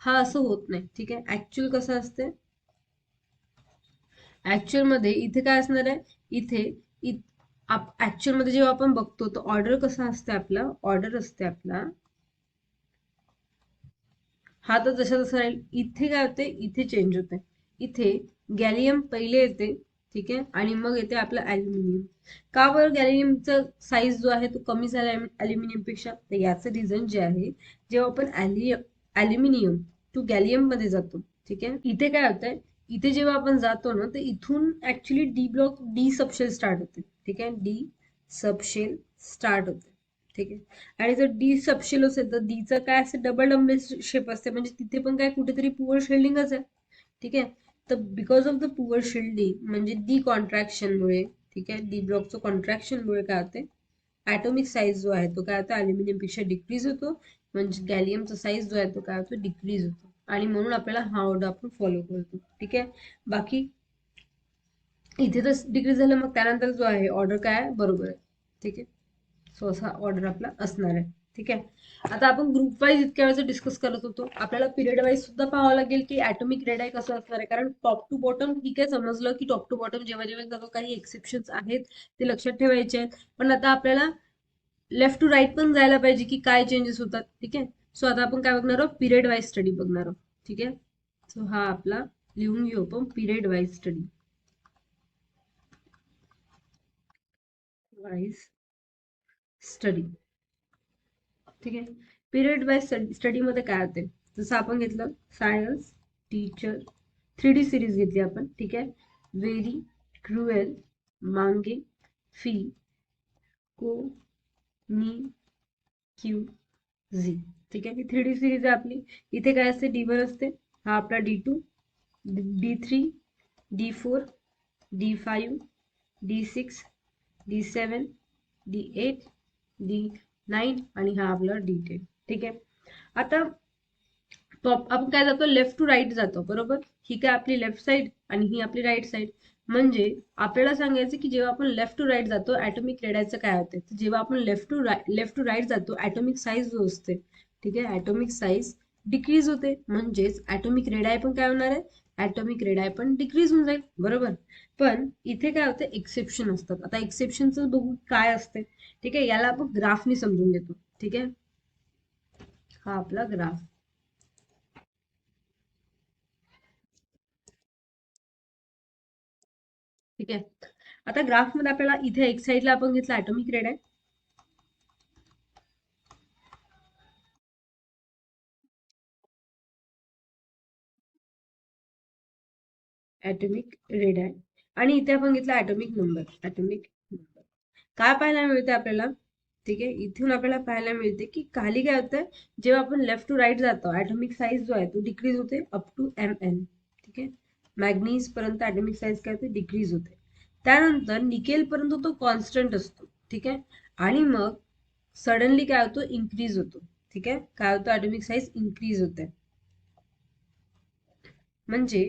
हा असं होत नाही. ठीक आहे, ऍक्च्युअल कसं असते, ऍक्च्युअल मध्ये इथे काय असणार आहे, इथे ऍक्च्युअल मध्ये जेव्हा आपण बघतो तर ऑर्डर कसा असते आपला, ऑर्डर असते आपला हा तर जसा जसा राहील. इथे काय होते, इथे चेंज होते. इथे गॅलियम पहिले येते, ठीक आहे, आणि मग येते आपलं ॲल्युमिनियम. का बरं गॅलियमचा साईज जो आहे तो कमी झाला ॲल्युमिनियम पेक्षा, तर याचं रिझन जे आहे, जेव्हा आपण ॲल्युमिनियम टू गॅलियम मध्ये जातो, ठीक आहे, इथे काय होतंय, इथे जेव्हा आपण जातो ना, तर इथून actually D block, D subshell start होते. ठीक आहे, डी सबशेल स्टार्ट होते. ठीक आहे, आणि जर डी सबशेल असेल तर डीचं काय असते, डबल डबल शेप असते, म्हणजे तिथे पण काय कुठेतरी पुअर शेल्डिंगच आहे. ठीक आहे, तर because of the poor shielding म्हणजे डी कॉन्ट्रॅक्शनमुळे, ठीक आहे, डी ब्लॉकचं कॉन्ट्रॅक्शनमुळे काय होते, ॲटॉमिक साईज जो आहे तो काय होतो, ॲल्युमिनियम पेक्षा डिक्रीज होतो, म्हणजे गॅलियमचा साईज जो आहे तो काय होतो, डिक्रीज होतो, आणि म्हणून आपल्याला हा ऑर्डर आपण फॉलो करतो. ठीक आहे, बाकी इथे तर डिक्रीज झालं, मग त्यानंतर जो आहे ऑर्डर काय आहे, बरोबर आहे. ठीक आहे, सो असा ऑर्डर आपला असणार आहे. ठीक आहे, आता आपण ग्रुप वाईज इतक्या वेळेस डिस्कस करत होतो, आपल्याला पिरियड वाईज सुद्धा पाहावं लागेल की ऍटॉमिक रेडाय कसं असणार आहे, कारण टॉप टू बॉटम ठीक आहे, समजलं की टॉप टू बॉटम जेव्हा जेव्हा जातो काही एक्सेप्शन्स आहेत ते लक्षात ठेवायचे आहेत, पण आता आपल्याला लेफ्ट टू राईट पण जायला पाहिजे की काय चेंजेस होतात. ठीक आहे, सो आता आपण काय बघणार आहोत, पिरियड वाईज स्टडी बघणार आहोत. ठीक आहे, सो हा आपला लिहून घेऊ आपण, period wise study, wise study. ठीक आहे, पिरियड वाईज स्टडी मध्ये काय होते, जसं आपण घेतलं सायन्स टीचर 3D सिरीज घेतली आपण. ठीक आहे, व्हेरी क्रुएल मांगे फी को नी क्यू झी. ठीक आहे, ही 3D सिरीज आहे आपली. इथे काय असते, D1 असते, हा आपला D2, D3, D4, D5, D6, D7, D8, D9 आणि हा आपला D10. ठीक आहे, आता टॉप आपण काय जातो, लेफ्ट टू राईट जातो, बरोबर. ही काय आपली लेफ्ट साईड आणि ही आपली राईट साईड. म्हणजे आपल्याला सांगायचं की जेव्हा आपण लेफ्ट टू राईट जातो ऍटॉमिक रेडायचं काय होते, जेव्हा आपण लेफ्ट टू राईट जातो ऍटॉमिक साईज जो असते, ठीक आहे, ऍटॉमिक साईज डिक्रीज होते, म्हणजेच ऍटॉमिक रेडाय पण काय होणार आहे, ऍटॉमिक रेडाय पण डिक्रीज होऊन जाईल, बरोबर. पण इथे काय होतं, एक्सेप्शन असतात. आता एक्सेप्शनचं बघू काय असते. ठीक आहे, याला आपण ग्राफनी समजून घेतो. ठीक आहे, हा आपला ग्राफ. ठीक आहे, आता ग्राफ मध्ये आपल्याला इथे एक साइडला आपण घेतला ऍटॉमिक रेड आहे, ऍटॉमिक रेड आहे, आणि इथे आपण घेतला ऍटॉमिक नंबर, ऍटॉमिक नंबर. काय पाहायला मिळते आपल्याला, ठीक आहे, इथून आपल्याला पाहायला मिळते की खाली काय होतंय, जेव्हा आपण लेफ्ट टू राईट जातो ऍटॉमिक साईज जो आहे तो डिक्रीज होते अप टू MN. ठीक आहे, मॅग्नीज पर्यंत ऍटॉमिक साईज काय होते, डिक्रीज होते. त्यानंतर निकेल पर्यंत तो कॉन्स्टंट असतो. ठीक आहे, आणि मग सडनली काय होतो, इन्क्रीज होतो. ठीक आहे, काय होतं, ऍटॉमिक साईज इन्क्रीज होते. म्हणजे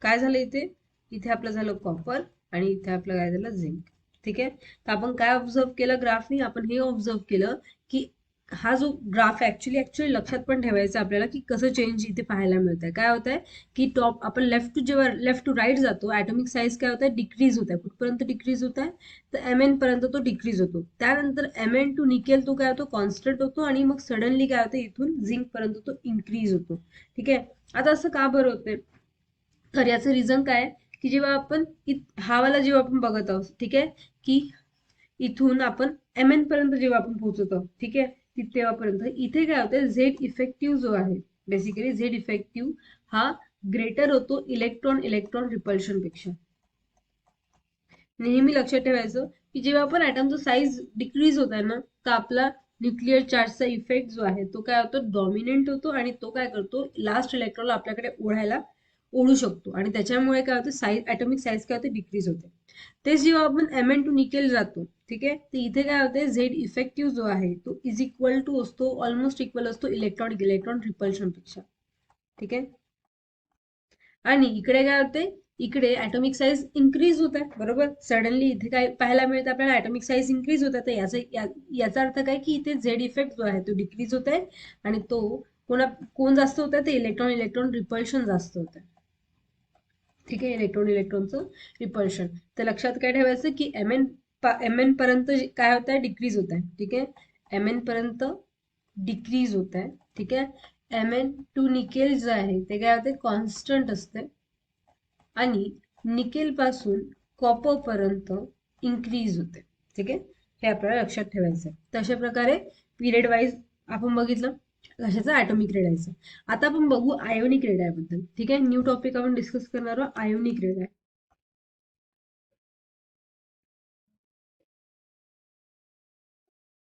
काय झालं, इथे इथे आपलं झालं कॉपर आणि इथे आपलं काय झालं, झिंक. ठीक आहे, तर आपण काय ऑब्झर्व केलं ग्राफनी, आपण हे ऑब्झर्व केलं की हा जो ग्राफ ऍक्च्युली लक्षात पण ठेवायचं आपल्याला की कसं चेंज इथे पाहायला मिळतंय. काय होत आहे की टॉप आपण जेव्हा लेफ्ट टू राईट जातो ऍटॉमिक साईज काय होत आहे, डिक्रीज होत आहे. कुठपर्यंत डिक्रीज होत आहे, तर MN पर्यंत तो डिक्रीज होतो. त्यानंतर MN टू निकेल तो काय होतो, कॉन्स्टंट होतो, आणि मग सडनली काय होतं, इथून झिंक पर्यंत तो इन्क्रीज होतो. ठीक आहे, आता असं का बरं होतंय, तर याचं रिझन काय आहे, की जेव्हा आपण हा वाला जेव्हा आपण बघत आहोत, ठीक आहे, की इथून आपण MN पर्यंत जेव्हा आपण पोहोचत आहोत, ठीक आहे, तेव्हापर्यंत इथे काय होतं, झेड इफेक्टिव्ह जो आहे, बेसिकली झेड इफेक्टिव्ह हा ग्रेटर होतो इलेक्ट्रॉन इलेक्ट्रॉन रिपल्शन पेक्षा. नेहमी लक्षात ठेवायचं की जेव्हा आपण ऍटमचा साईज डिक्रीज होत आहे ना, तर आपला न्यूक्लिअर चार्जचा इफेक्ट जो आहे तो काय होतो, डॉमिनंट होतो, आणि तो काय करतो, लास्ट इलेक्ट्रॉन आपल्याकडे ओढू शकतो आणि त्याच्यामुळे काय होतं, साईज ऍटॉमिक साईज काय होते, डिक्रीज होते. तेच जेव्हा आपण Mn टू निकेल जातो, ठीक आहे, तर इथे काय होते, झेड इफेक्टिव्ह जो आहे तो इज इक्वल टू असतो, ऑलमोस्ट इक्वल असतो इलेक्ट्रॉन इलेक्ट्रॉन रिपल्शन पेक्षा. ठीक आहे. आणि इकडे काय होते, इकडे ऍटॉमिक साईज इन्क्रीज होत आहे. बरोबर, सडनली इथे काय पाहायला मिळतं आपल्याला, ऍटॉमिक साईज इन्क्रीज होत आहे. तर याचा अर्थ काय की इथे झेड इफेक्ट जो आहे तो डिक्रीज होत आहे आणि तो कोण जास्त होत आहे, ते इलेक्ट्रॉन इलेक्ट्रॉन रिपल्शन जास्त होत आहे. ठीक आहे, इलेक्ट्रॉन इलेक्ट्रॉनचं रिपल्शन. तर लक्षात काय ठेवायचं की एम एन पर्यंत काय होत आहे, डिक्रीज होत आहे. ठीक आहे, एन पर्यंत डिक्रीज होत आहे. ठीक आहे, एन टू निकेल जे आहे ते काय होते, कॉन्स्टंट असते आणि निकेल पासून कॉपर पर्यंत इन्क्रीज होते. ठीक आहे, हे आपल्याला लक्षात ठेवायचं आहे. तशा प्रकारे पिरियड वाईज आपण बघितलं कशाचा, ऍटॉमिक रेडायचं. आता आपण बघू आयोनिक रेडाय बद्दल. ठीक आहे, न्यू टॉपिक आपण डिस्कस करणार आहोत, आयोनिक रेडाय.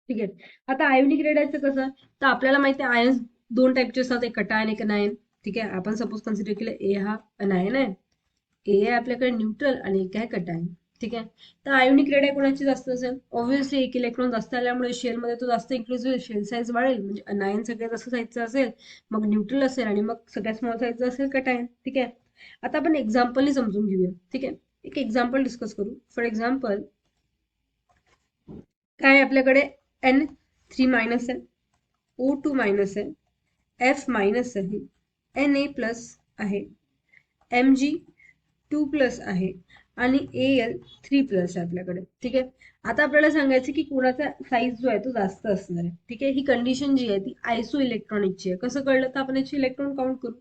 ठीक आहे, आता आयोनिक रेडायचं कसं, तर आपल्याला माहिती आहे आयन्स दोन टाईपचे असतात, एक कटायन एक अनायन. ठीक आहे, आपण सपोज कन्सिडर केलं ए हा अनायन आहे, ए आहे आपल्याकडे न्यूट्रल आणि एक आहे कटायन. ठीक आहे, तर आयोनिक रेडाय कोणाची जास्त असेल, ऑब्व्हियसली एक इलेक्ट्रॉन जास्त आल्यामुळे शेलमध्ये तो जास्त इन्क्रीज होईल, शेल साईज वाढेल, म्हणजे अनायन सगळ्यात जास्त साईजचा असेल, मग न्यूट्रल असेल आणि मग सगळ्यात स्मॉल साईजचा असेल कटायन. ठीक आहे, आता आपण एक्झाम्पलनी समजून घेऊया. ठीक आहे, एक एक्झाम्पल डिस्कस करू. फॉर एक्झाम्पल काय आपल्याकडे N3- आहे, O2- आहे, F- आहे, Na+ आहे, Mg2+ आहे आणि Al3+ आहे आपल्याकडे. ठीक आहे, आता आपल्याला सांगायचं की कोणाचा साईज जो आहे तो जास्त असणार आहे. ठीक आहे, ही कंडिशन जी आहे ती आयसो इलेक्ट्रॉनिकची आहे. कसं कळलं, तर आपण याची इलेक्ट्रॉन काउंट करू.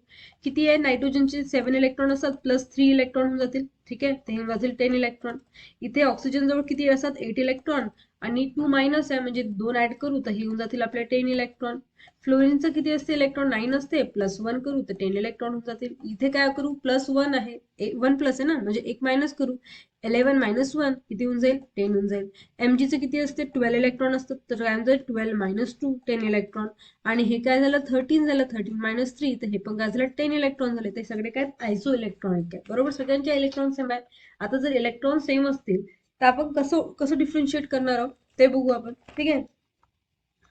किती आहे, नायट्रोजनचे 7 इलेक्ट्रॉन असतात प्लस 3 इलेक्ट्रॉन होऊन जातील. ठीक आहे, ते होऊन जातील 10 इलेक्ट्रॉन. इथे ऑक्सिजन जवळ किती असतात, 8 इलेक्ट्रॉन आणि 2- आहे म्हणजे 2 ऍड करू तर हे होऊन जातील आपले 10 इलेक्ट्रॉन. फ्लोरीनचं किती असते, इलेक्ट्रॉन 9 असते, +1 करू तर 10 इलेक्ट्रॉन होऊन जातील. इथे काय करू, +1 आहे, 1+ आहे ना, म्हणजे 1 मायनस करू, 11 - 1 किती होऊन जाईल, 10 होऊन जाईल. Mgचं किती असते, 12 इलेक्ट्रॉन असतात, तर काय जाईल 12 - 2 10 इलेक्ट्रॉन. आणि हे काय झालं, 13 झालं, 13 - 3 तर हे पण काय झालं, 10 इलेक्ट्रॉन झाले. ते सगळे काय आयसो इलेक्ट्रॉनिक आहे. बरोबर, सगळ्यांचे इलेक्ट्रॉन सेम आहे. आता जर इलेक्ट्रॉन सेम असतील तर आपण कसं कसं डिफरन्शिएट करणार आहोत ते बघू आपण. ठीक आहे,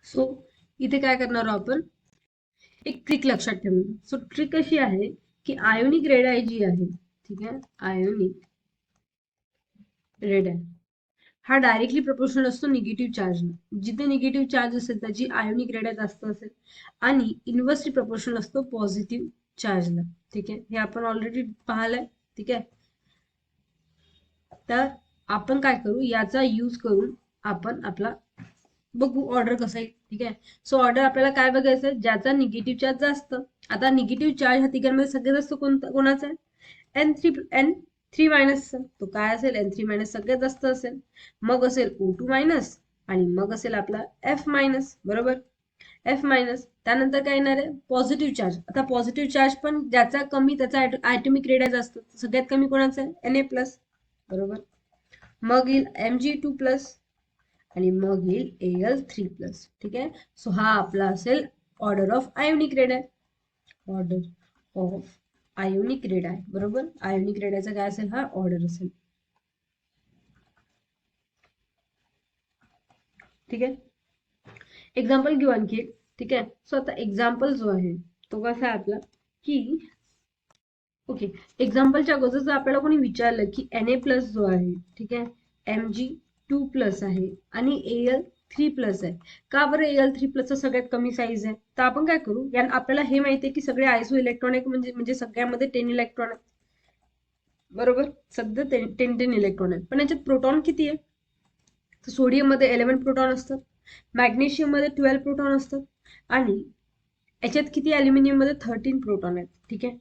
सो इथे काय करणार आहोत आपण, एक ट्रिक लक्षात ठेवून. सो ट्रिक अशी आहे की आयोनिक रेडाय जी आहे, ठीक आहे, आयोनिक रेडाय हा डायरेक्टली प्रपोर्शनल असतो निगेटिव्ह चार्जला. जिथे निगेटिव्ह चार्ज असेल त्याची आयोनिक रेडाय जास्त असेल आणि इन्व्हर्सली प्रपोर्शनल असतो पॉझिटिव्ह चार्जला. ठीक आहे, हे आपण ऑलरेडी पाहिलंय. ठीक आहे, तर आपण काय करू, याचा यूज करून आपण आपला बघू ऑर्डर कसं आहे. ठीक आहे, सो ऑर्डर आपल्याला काय बघायचं, ज्याचा निगेटिव्ह चार्ज जास्त. आता निगेटिव्ह चार्ज ह्या तिघांमध्ये सगळ्यात जास्त कोणाचा आहे, N3- तो काय असेल, N3- सगळ्यात जास्त असेल. मग असेल O2- आणि मग असेल आपला F-. बरोबर, F-. त्यानंतर काय येणार आहे, पॉझिटिव्ह चार्ज. आता पॉझिटिव्ह चार्ज पण ज्याचा कमी त्याचा ऍटॉमिक रेडियस जास्त. सगळ्यात कमी कोणाचा आहे, Na+. बरोबर, मग येईल Mg2+ आणि मग येईल Al3+. ठीक आहे, सो हा आपला असेल order of ionic radii. Order of ionic radii. बरोबर, आयोनिक रेडायचा काय असेल, हा ऑर्डर असेल. ठीक आहे, एक्झाम्पल घेऊ आणखी. ठीक आहे, सो आता एक्झाम्पल जो आहे तो कसा आहे आपला की, ओके, एक्झाम्पलच्या अगोदर जर आपल्याला कोणी विचारलं की Na+ जो आहे, ठीक आहे, Mg2+ आहे आणि Al3+ आहे, का बरं Al3+ सगळ्यात कमी साईज आहे, तर आपण काय करू, आपल्याला हे माहिती आहे की सगळे आयसो इलेक्ट्रॉनिक म्हणजे सगळ्यामध्ये 10 इलेक्ट्रॉन आहेत. बरोबर, सध्या 10 इलेक्ट्रॉन आहेत, पण याच्यात प्रोटॉन किती आहे, तर सोडियम मध्ये 11 प्रोटॉन असतात, मॅग्नेशियम मध्ये 12 प्रोटॉन असतात आणि याच्यात किती, अल्युमिनियम मध्ये 13 प्रोटॉन आहेत. ठीक आहे,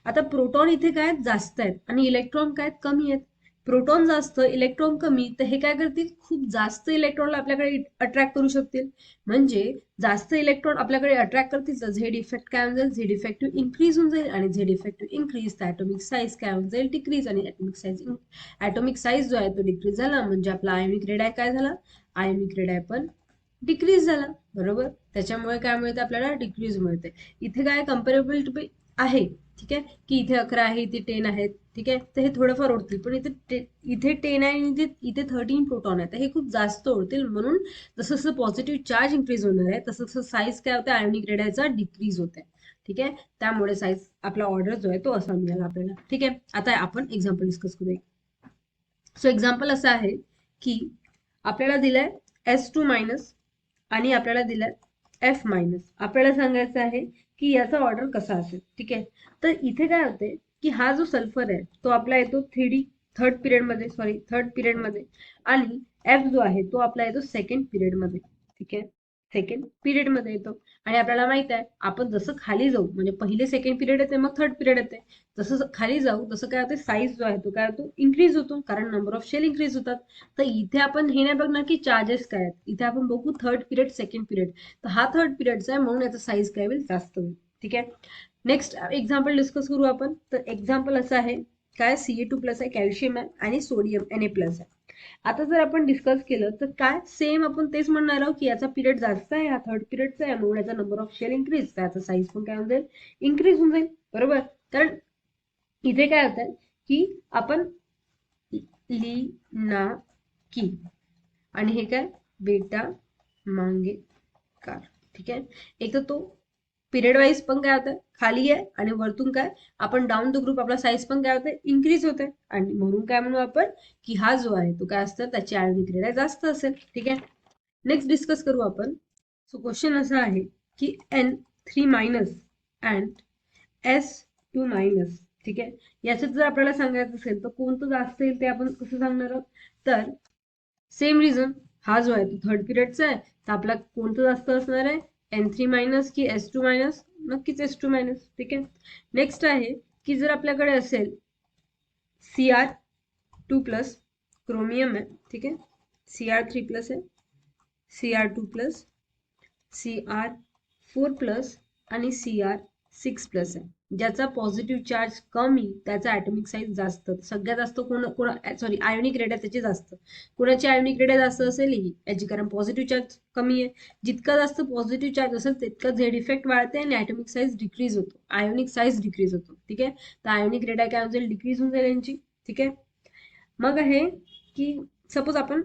आता प्रोटॉन इथे काय जास्त आहेत आणि इलेक्ट्रॉन काय कमी आहेत. प्रोटॉन जास्त इलेक्ट्रॉन कमी, तर हे काय करतील, खूप जास्त इलेक्ट्रॉन आपल्याकडे अट्रॅक्ट करू शकतील. म्हणजे जास्त इलेक्ट्रॉन आपल्याकडे अट्रॅक्ट करतील तर झेड इफेक्ट काय होऊन जाईल, झेड इफेक्टिव्ह इन्क्रीज होऊन जाईल आणि झेड इफेक्टिव्ह इन्क्रीज तर ऍटॉमिक साईज काय होऊन जाईल, डिक्रीज. आणि ऍटॉमिक साईज जो आहे तो डिक्रीज झाला म्हणजे आपला आयोनिक रेडाय काय झाला, आयोनिक रेडाय पण डिक्रीज झाला. बरोबर, त्याच्यामुळे काय मिळते आपल्याला, डिक्रीज मिळते. इथे काय कम्पेरेबल टू आहे, ठीक आहे, की इथे 11 आहे, इथे 10 आहेत, ठीक आहे, तर हे थोडंफार उडतील, पण इथे 10 आहे आणि इथे 13 प्रोटॉन आहे, तर हे खूप जास्त उडतील. म्हणून जसं जसं पॉझिटिव्ह चार्ज इन्क्रीज होणार आहे तसं तसं साईज काय होतं आयोनिक रेडियाचा डिक्रीज होत आहे, ठीक आहे. त्यामुळे साईज आपला ऑर्डर जो आहे तो असा मिळाला आपल्याला, ठीक आहे. आता आपण एक्झाम्पल डिस्कस करूया. सो एक्झाम्पल असं आहे की आपल्याला दिलंय S2- आणि आपल्याला दिलंय F-. आपल्याला सांगायचं आहे की याचा ऑर्डर कसा असेल, ठीक आहे. तर इथे काय होते की हा जो सल्फर आहे तो आपला येतो थर्ड पिरियड मध्ये आणि F जो आहे तो आपला येतो सेकंड पिरियड मध्ये, ठीक आहे. सेकंड पिरियड मध्ये येतो आणि आपल्याला माहित आहे आपण जसं खाली जाऊ म्हणजे पहिले सेकंड पिरियड येते मग थर्ड पिरियड येते, जसं खाली जाऊ तसं काय होते साईज जो आहे तो काय होतो इन्क्रीज होतो कारण नंबर ऑफ शेल इन्क्रीज होतात. तर इथे आपण हे नाही बघणार की चार्जेस काय आहेत, इथे आपण बघू थर्ड पिरियड सेकंड पिरियड, तर हा थर्ड पिरियडचा आहे म्हणून याचा साईज काय होईल जास्त होईल, ठीक आहे. नेक्स्ट एक्झाम्पल डिस्कस करू आपण. तर एक्झाम्पल असं आहे काय Ca2+ आहे, कॅल्शियम आहे आणि सोडियम Na+ आहे. आता जर आपण डिस्कस केलं तर काय सेम आपण तेच म्हणणार आहोत की याचा पिरियड जास्त आहे, हा थर्ड पिरियडचा आहे म्हणून याचा नंबर ऑफ शेल इन्क्रीज, त्याचा साईज पण काय होऊन जाईल इन्क्रीज होऊन जाईल, बरोबर. कारण इथे काय होत की आपण ली ना की आणि हे काय बेटा मांगे कार, ठीक आहे. एक तर तो पिरियड वाईज पण काय होतं खाली आहे आणि वरतून काय आपण डाऊन द ग्रुप आपला साईज पण काय होते इन्क्रीज होते आणि म्हणून काय म्हणू आपण की हा जो आहे तो काय असतं त्याची आयोनिक रेडिया जास्त असेल, ठीक आहे. नेक्स्ट डिस्कस करू आपण. सो क्वेश्चन असा आहे की N3- अँड S2-, ठीक आहे. याच्यात जर आपल्याला सांगायचं असेल तर कोणतं जास्त येईल ते आपण कसं सांगणार आहोत. तर सेम रिझन हा जो आहे तो थर्ड पिरियडचा आहे तर आपला कोणतं जास्त असणार आहे N3- की S2-. नक्कीच S2-, ठीक आहे. नेक्स्ट आहे की जर आपल्याकडे असेल Cr2+ क्रोमियम आहे, ठीक आहे, Cr3+ आहे, Cr2+, Cr4+ आणि Cr6+ आहे. ज्याचा पॉझिटिव्ह चार्ज कमी त्याचा ॲटॉमिक साईज जास्त, सगळ्यात जास्त सॉरी आयोनिक रेडिया त्याची जास्त. कोणाची आयोनिक रेडिया जास्त असेल ही याची, कारण पॉझिटिव्ह चार्ज कमी आहे. जितका जास्त पॉझिटिव्ह चार्ज असेल तितका झेड इफेक्ट वाढते आणि ॲटॉमिक साईज डिक्रीज होतो, आयोनिक साईज डिक्रीज होतो, ठीक आहे. तर आयोनिक रेडिया काय होईल डिक्रीज होऊन जाईल यांची, ठीक आहे. मग आहे की सपोज आपण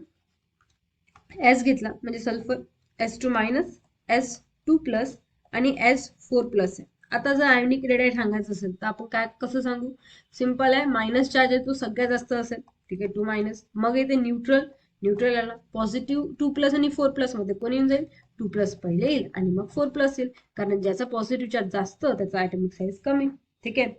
एस घेतला म्हणजे सल्फर S2- S2+ आणि S4+ आहे. आता जर आयोनिक रेडिया सांगायचं असेल तर आपण काय कसं सांगू, सिंपल आहे, मायनस चार्ज आहे तो सगळ्यात जास्त असेल, ठीक आहे, 2-. मग येते न्यूट्रल आला पॉझिटिव्ह 2+ आणि 4+ मध्ये कोण येऊन जाईल 2+ पहिले येईल आणि मग 4+ येईल, कारण ज्याचा पॉझिटिव्ह चार्ज जास्त त्याचा ॲटॉमिक साईज कमी, ठीक आहे.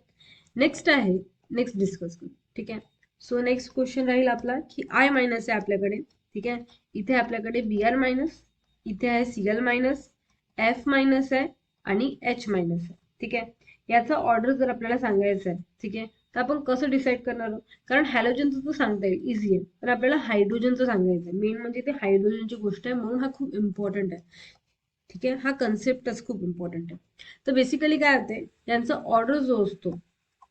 नेक्स्ट डिस्कस करू, ठीक आहे. सो नेक्स्ट क्वेश्चन राहील आपला की I- आहे आपल्याकडे, ठीक आहे. इथे आपल्याकडे Br-, इथे आहे Cl-, F- आहे आणि H- आहे, ठीक आहे. याचा ऑर्डर जर आपल्याला सांगायचं आहे, ठीक आहे, तर आपण कसं डिसाईड करणार आहोत, कारण हॅलोजनचं तर सांगता येईल इझी आहे, पण आपल्याला हायड्रोजनचं सांगायचं आहे. मेन म्हणजे ते हायड्रोजनची गोष्ट आहे म्हणून हा खूप इम्पॉर्टंट आहे, ठीक आहे. हा कन्सेप्टच खूप इम्पॉर्टंट आहे. तर बेसिकली काय होते यांचा ऑर्डर जो असतो,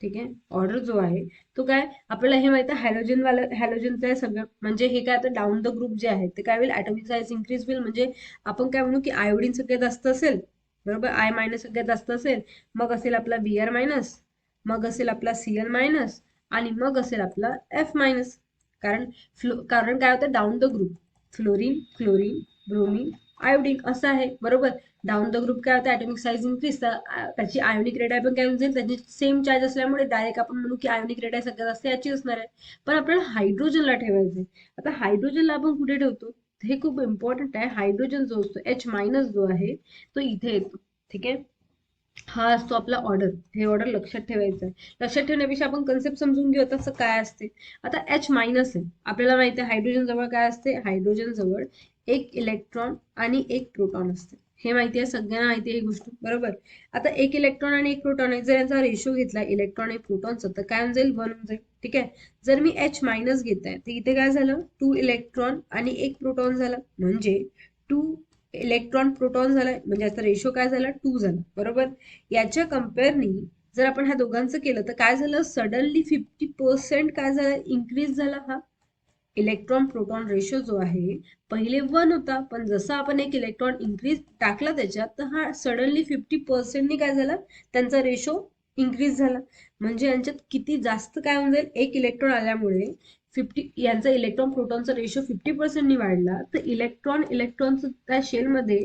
ठीक आहे, ऑर्डर जो आहे तो काय आपल्याला हे माहिती आहे हॅलोजनचं आहे सगळं, म्हणजे हे काय आता डाऊन द ग्रुप जे आहे ते काय होईल ॲटॉमिक साईज इन्क्रीज होईल, म्हणजे आपण काय म्हणू की आयोडीन सगळ्यात जास्त असेल, बरोबर, I- सगळ्यात जास्त असेल, मग असेल आपला Br-, मग असेल आपला Cl- आणि मग असेल आपला F-. कारण काय होतं down the group fluorine chlorine bromine iodine असं आहे, बरोबर. डाऊन द ग्रुप काय होतं ॲटॉमिक साईज इन्क्रीज, तर त्याची आयोनिक रेडिया पण काय होऊन जाईल, त्याची सेम चार्ज असल्यामुळे डायरेक्ट आपण म्हणू की आयोनिक रेडिया सगळ्यात जास्त याची असणार आहे. पण आपल्याला हायड्रोजनला ठेवायचं आहे. आता हायड्रोजनला आपण कुठे ठेवतो हे खूप इम्पॉर्टंट आहे. हायड्रोजन जो असतो H- जो आहे तो इथे येतो, ठीक आहे. हा असतो आपला ऑर्डर, हे ऑर्डर लक्षात ठेवायचं आहे. लक्षात ठेवण्यापेक्षा आपण कन्सेप्ट समजून घेऊ तसं काय असते. आता H- आहे, आपल्याला माहिती आहे हायड्रोजन जवळ काय असते, हायड्रोजन जवळ एक इलेक्ट्रॉन आणि एक प्रोटॉन असते, हे माहिती आहे सगळ्यांना माहिती आहे ही गोष्ट, बरोबर. आता एक इलेक्ट्रॉन आणि एक प्रोटॉन आहे, जर यांचा रेशो घेतला इलेक्ट्रॉन आणि प्रोटॉनचा तर काय होऊन जाईल 1 होऊन जाईल, ठीक आहे. जर मी H- घेत आहे तर इथे काय झालं 2 इलेक्ट्रॉन आणि 1 प्रोटॉन झाला, म्हणजे 2 इलेक्ट्रॉन प्रोटॉन झाला, म्हणजे याचा रेशो काय झाला 2 झाला, बरोबर. याच्या कम्पेअरनी जर आपण ह्या दोघांचं केलं तर काय झालं सडनली 50% काय झालं इन्क्रीज झाला. हा इलेक्ट्रॉन प्रोटॉन रेशो जो आहे पहिले 1 होता, पण जसं आपण एक इलेक्ट्रॉन इन्क्रीज टाकला त्याच्यात तर हा सडनली 50%नी काय झाला त्यांचा रेशो इन्क्रीज झाला. म्हणजे यांच्यात किती जास्त काय होऊन जाईल, एक इलेक्ट्रॉन आल्यामुळे 50 यांचा इलेक्ट्रॉन प्रोटॉनचा रेशो 50% वाढला, तर इलेक्ट्रॉनचं त्या शेलमध्ये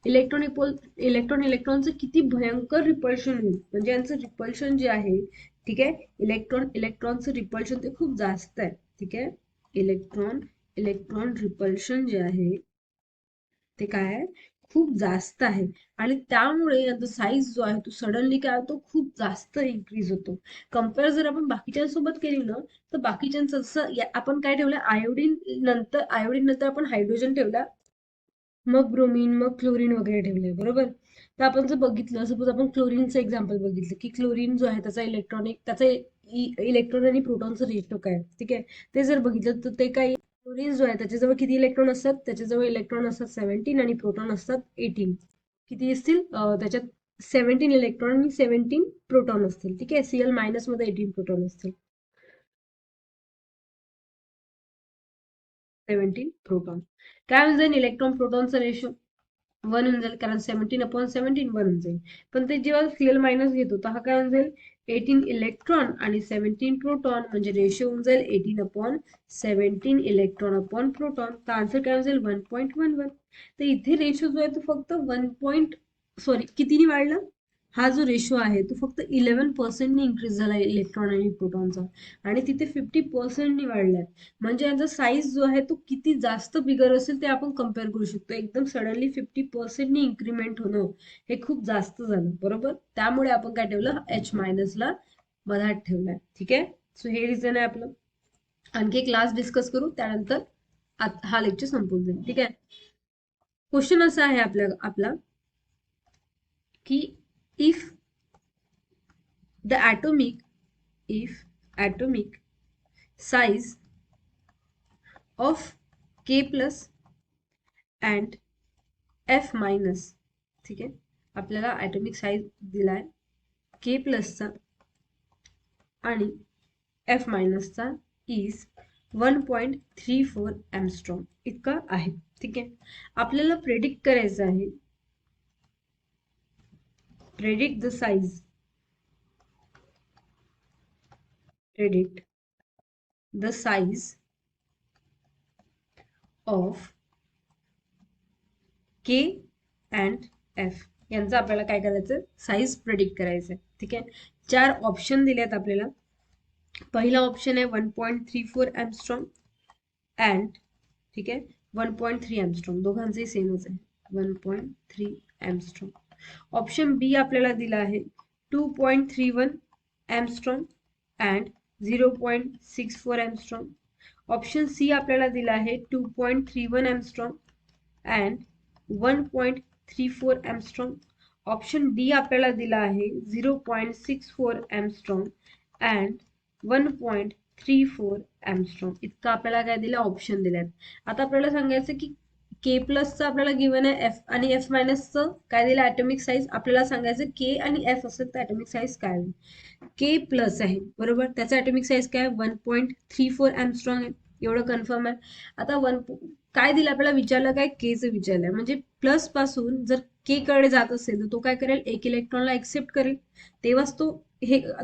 इलेक्ट्रॉनचं किती भयंकर रिपल्शन होईल. म्हणजे यांचं रिपल्शन जे आहे, ठीक आहे, इलेक्ट्रॉनचं रिपल्शन ते खूप जास्त आहे. ठीक आहे, इलेक्ट्रॉन रिपल्शन जे आहे ते काय आहे, खूप जास्त आहे. आणि त्यामुळे याचा साईज जो आहे तो सडनली काय होतो, खूप जास्त इन्क्रीज होतो. कम्पेअर जर आपण बाकीच्यांसोबत केली ना, तर बाकीच्यांचं जसं आपण काय ठेवलं, आयोडीन नंतर आपण हायड्रोजन ठेवला, मग ब्रोमीन, मग क्लोरीन वगैरे ठेवले, बरोबर. तर आपण जर बघितलं, सपोज आपण क्लोरीनचं एक्झाम्पल बघितलं, की क्लोरीन जो आहे त्याचा इलेक्ट्रॉन आणि प्रोटॉनचं रेशो काय आहे, ठीक आहे. ते जर बघितलं तर ते काय, क्लोरीन जो आहे त्याच्याजवळ किती इलेक्ट्रॉन असतात, त्याच्याजवळ इलेक्ट्रॉन असतात 17 आणि प्रोटॉन असतात 18. किती असतील त्याच्यात, 17 इलेक्ट्रॉन आणि 17 प्रोटॉन असतील. ठीक आहे, Cl मायनस मध्ये 18 प्रोटॉन असतील, 17 प्रोटॉन. काय होऊन जाईल, इलेक्ट्रॉन प्रोटॉनचा रेशो 1 होऊन जाईल, कारण 17/17 1 होऊन जाईल. पण ते जेव्हा Cl मायनस घेतो तर हा काय होऊन जाईल, 18 इलेक्ट्रॉन आणि 17 प्रोटॉन, म्हणजे रेशो होऊन जाईल 18/17 इलेक्ट्रॉन अपॉन प्रोटॉन. तर आन्सर काय होऊन जाईल, 1.11. तर इथे रेशो जो आहे तो फक्त 1 कितीने वाढला, हा जो रेशो आहे तो फक्त 11% इन्क्रीज झाला इलेक्ट्रॉन आणि प्रोटॉनचा, आणि तिथे 50% वाढलाय. म्हणजे यांचा साईज जो आहे तो किती जास्त बिगर असेल ते आपण कम्पेअर करू शकतो. एकदम सडनली 50% इन्क्रीमेंट होणं हे खूप जास्त झालं, बरोबर. त्यामुळे आपण काय ठेवलं, H- ला मधात ठेवलाय. ठीक आहे, सो हे रिझन आहे आपलं. आणखी क्लास डिस्कस करू त्यानंतर हा लेक्चर संपून जाईल. ठीक आहे, क्वेश्चन असा आहे आपला की if the atomic size of K plus and F minus, ठीक आहे, आपल्याला ॲटॉमिक साईज दिलाय K प्लसचा आणि F मायनसचा इज 1.34 एमस्ट्रॉंग इतका आहे. ठीक आहे, आपल्याला प्रेडिक्ट करायचं आहे, predict the size of K and F यांचं आपल्याला काय करायचं, साईज प्रेडिक्ट करायचं. ठीक आहे, 4 ऑप्शन दिलेत आपल्याला. पहिला ऑप्शन आहे 1.34 एमस्ट्रॉंग अँड, ठीक आहे, 1.3 एमस्ट्रॉंग, दोघांचंही सेमच आहे, 1.3 एमस्ट्रॉंग. ऑप्शन बी आपल्याला दिला आहे 2.31 एमस्ट्रॉंग अँड 0.64 एमस्ट्रॉंग. ऑप्शन सी आपल्याला दिला आहे 2.31 एमस्ट्रॉंग अँड 1.34 एमस्ट्रॉंग. ऑप्शन डी आपल्याला दिला आहे 0.64 एमस्ट्रॉंग अँड 1.34 एमस्ट्रॉंग. इतका आपल्याला काय दिलं, ऑप्शन दिलेत. आता आपल्याला सांगायचं की के प्लसचं आपल्याला गिवन आहे एफ, आणि एफ मायनसचं काय दिलं, ॲटॉमिक साईज. आपल्याला सांगायचं के आणि एफ असेल तर ॲटॉमिक साईज काय होईल. के प्लस आहे, बरोबर, त्याचा ॲटॉमिक साईज काय, 1.34 एमस्ट्रॉंग आहे, एवढं कन्फर्म आहे. आता काय दिलं आपल्याला, विचारलं काय, केचं विचारलंय. म्हणजे प्लस पासून जर के कडे जात असेल तर तो काय करेल, एक इलेक्ट्रॉनला एक्सेप्ट करेल, तेव्हाच तो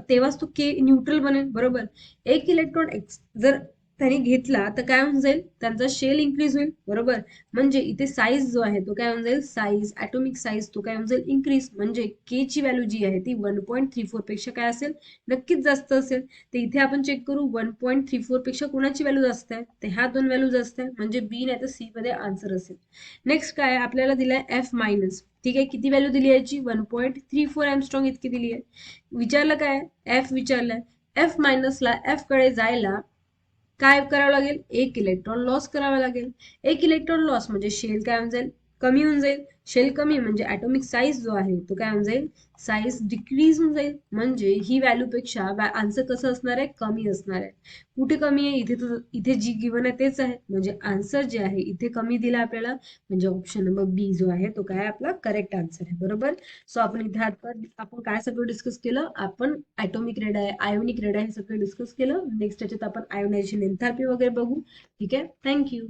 तेव्हाच तो के न्यूट्रल बनेल, बरोबर. एक इलेक्ट्रॉन जर त्यांनी घेतला तर काय होऊन जाईल, त्यांचा शेल इन्क्रीज होईल, बरोबर. म्हणजे इथे साईज जो आहे तो काय होऊन जाईल, ॲटॉमिक साईज तो काय होऊन जाईल, इन्क्रीज. म्हणजे के ची व्हॅल्यू जी आहे ती 1.34 पेक्षा काय असेल, नक्कीच जास्त असेल. तर इथे आपण चेक करू 1.34 पेक्षा कोणाची व्हॅल्यू जास्त आहे, तर ह्या दोन व्हॅल्यू जास्त आहे, म्हणजे बी नाही तर सी मध्ये आन्सर असेल. नेक्स्ट काय आपल्याला दिलाय एफ मायनस. ठीक आहे, किती व्हॅल्यू दिली याची, 1.34 एमस्ट्रॉंग इतकी दिली आहे. विचारलं काय, एफ विचारलंय. एफ मायनसला एफ कडे जायला काय करावं लागेल, एक इलेक्ट्रॉन लॉस करावा लागेल. एक इलेक्ट्रॉन लॉस म्हणजे शेल काय होऊन जाईल, कमी होऊन जाईल. शेल कमी म्हणजे ॲटॉमिक साईज जो आहे तो काय होऊन जाईल, साईज डिक्रीज होऊन जाईल. म्हणजे ही व्हॅल्यू पेक्षा आन्सर कसं असणार आहे, कमी असणार आहे. कुठे कमी आहे, इथे जी गिवन आहे तेच आहे, म्हणजे आन्सर जे आहे इथे कमी दिला आपल्याला. म्हणजे ऑप्शन नंबर बी जो आहे तो काय आपला करेक्ट आन्सर आहे, बरोबर. सो आपण इथे आता आपण काय सगळं डिस्कस केलं, आपण ॲटॉमिक रेडाय, आयोनिक रेडाय हे सगळं डिस्कस केलं. नेक्स्ट याच्यात आपण आयोनायझेशन एन्थाल्पी वगैरे बघू. ठीक आहे, थँक्यू.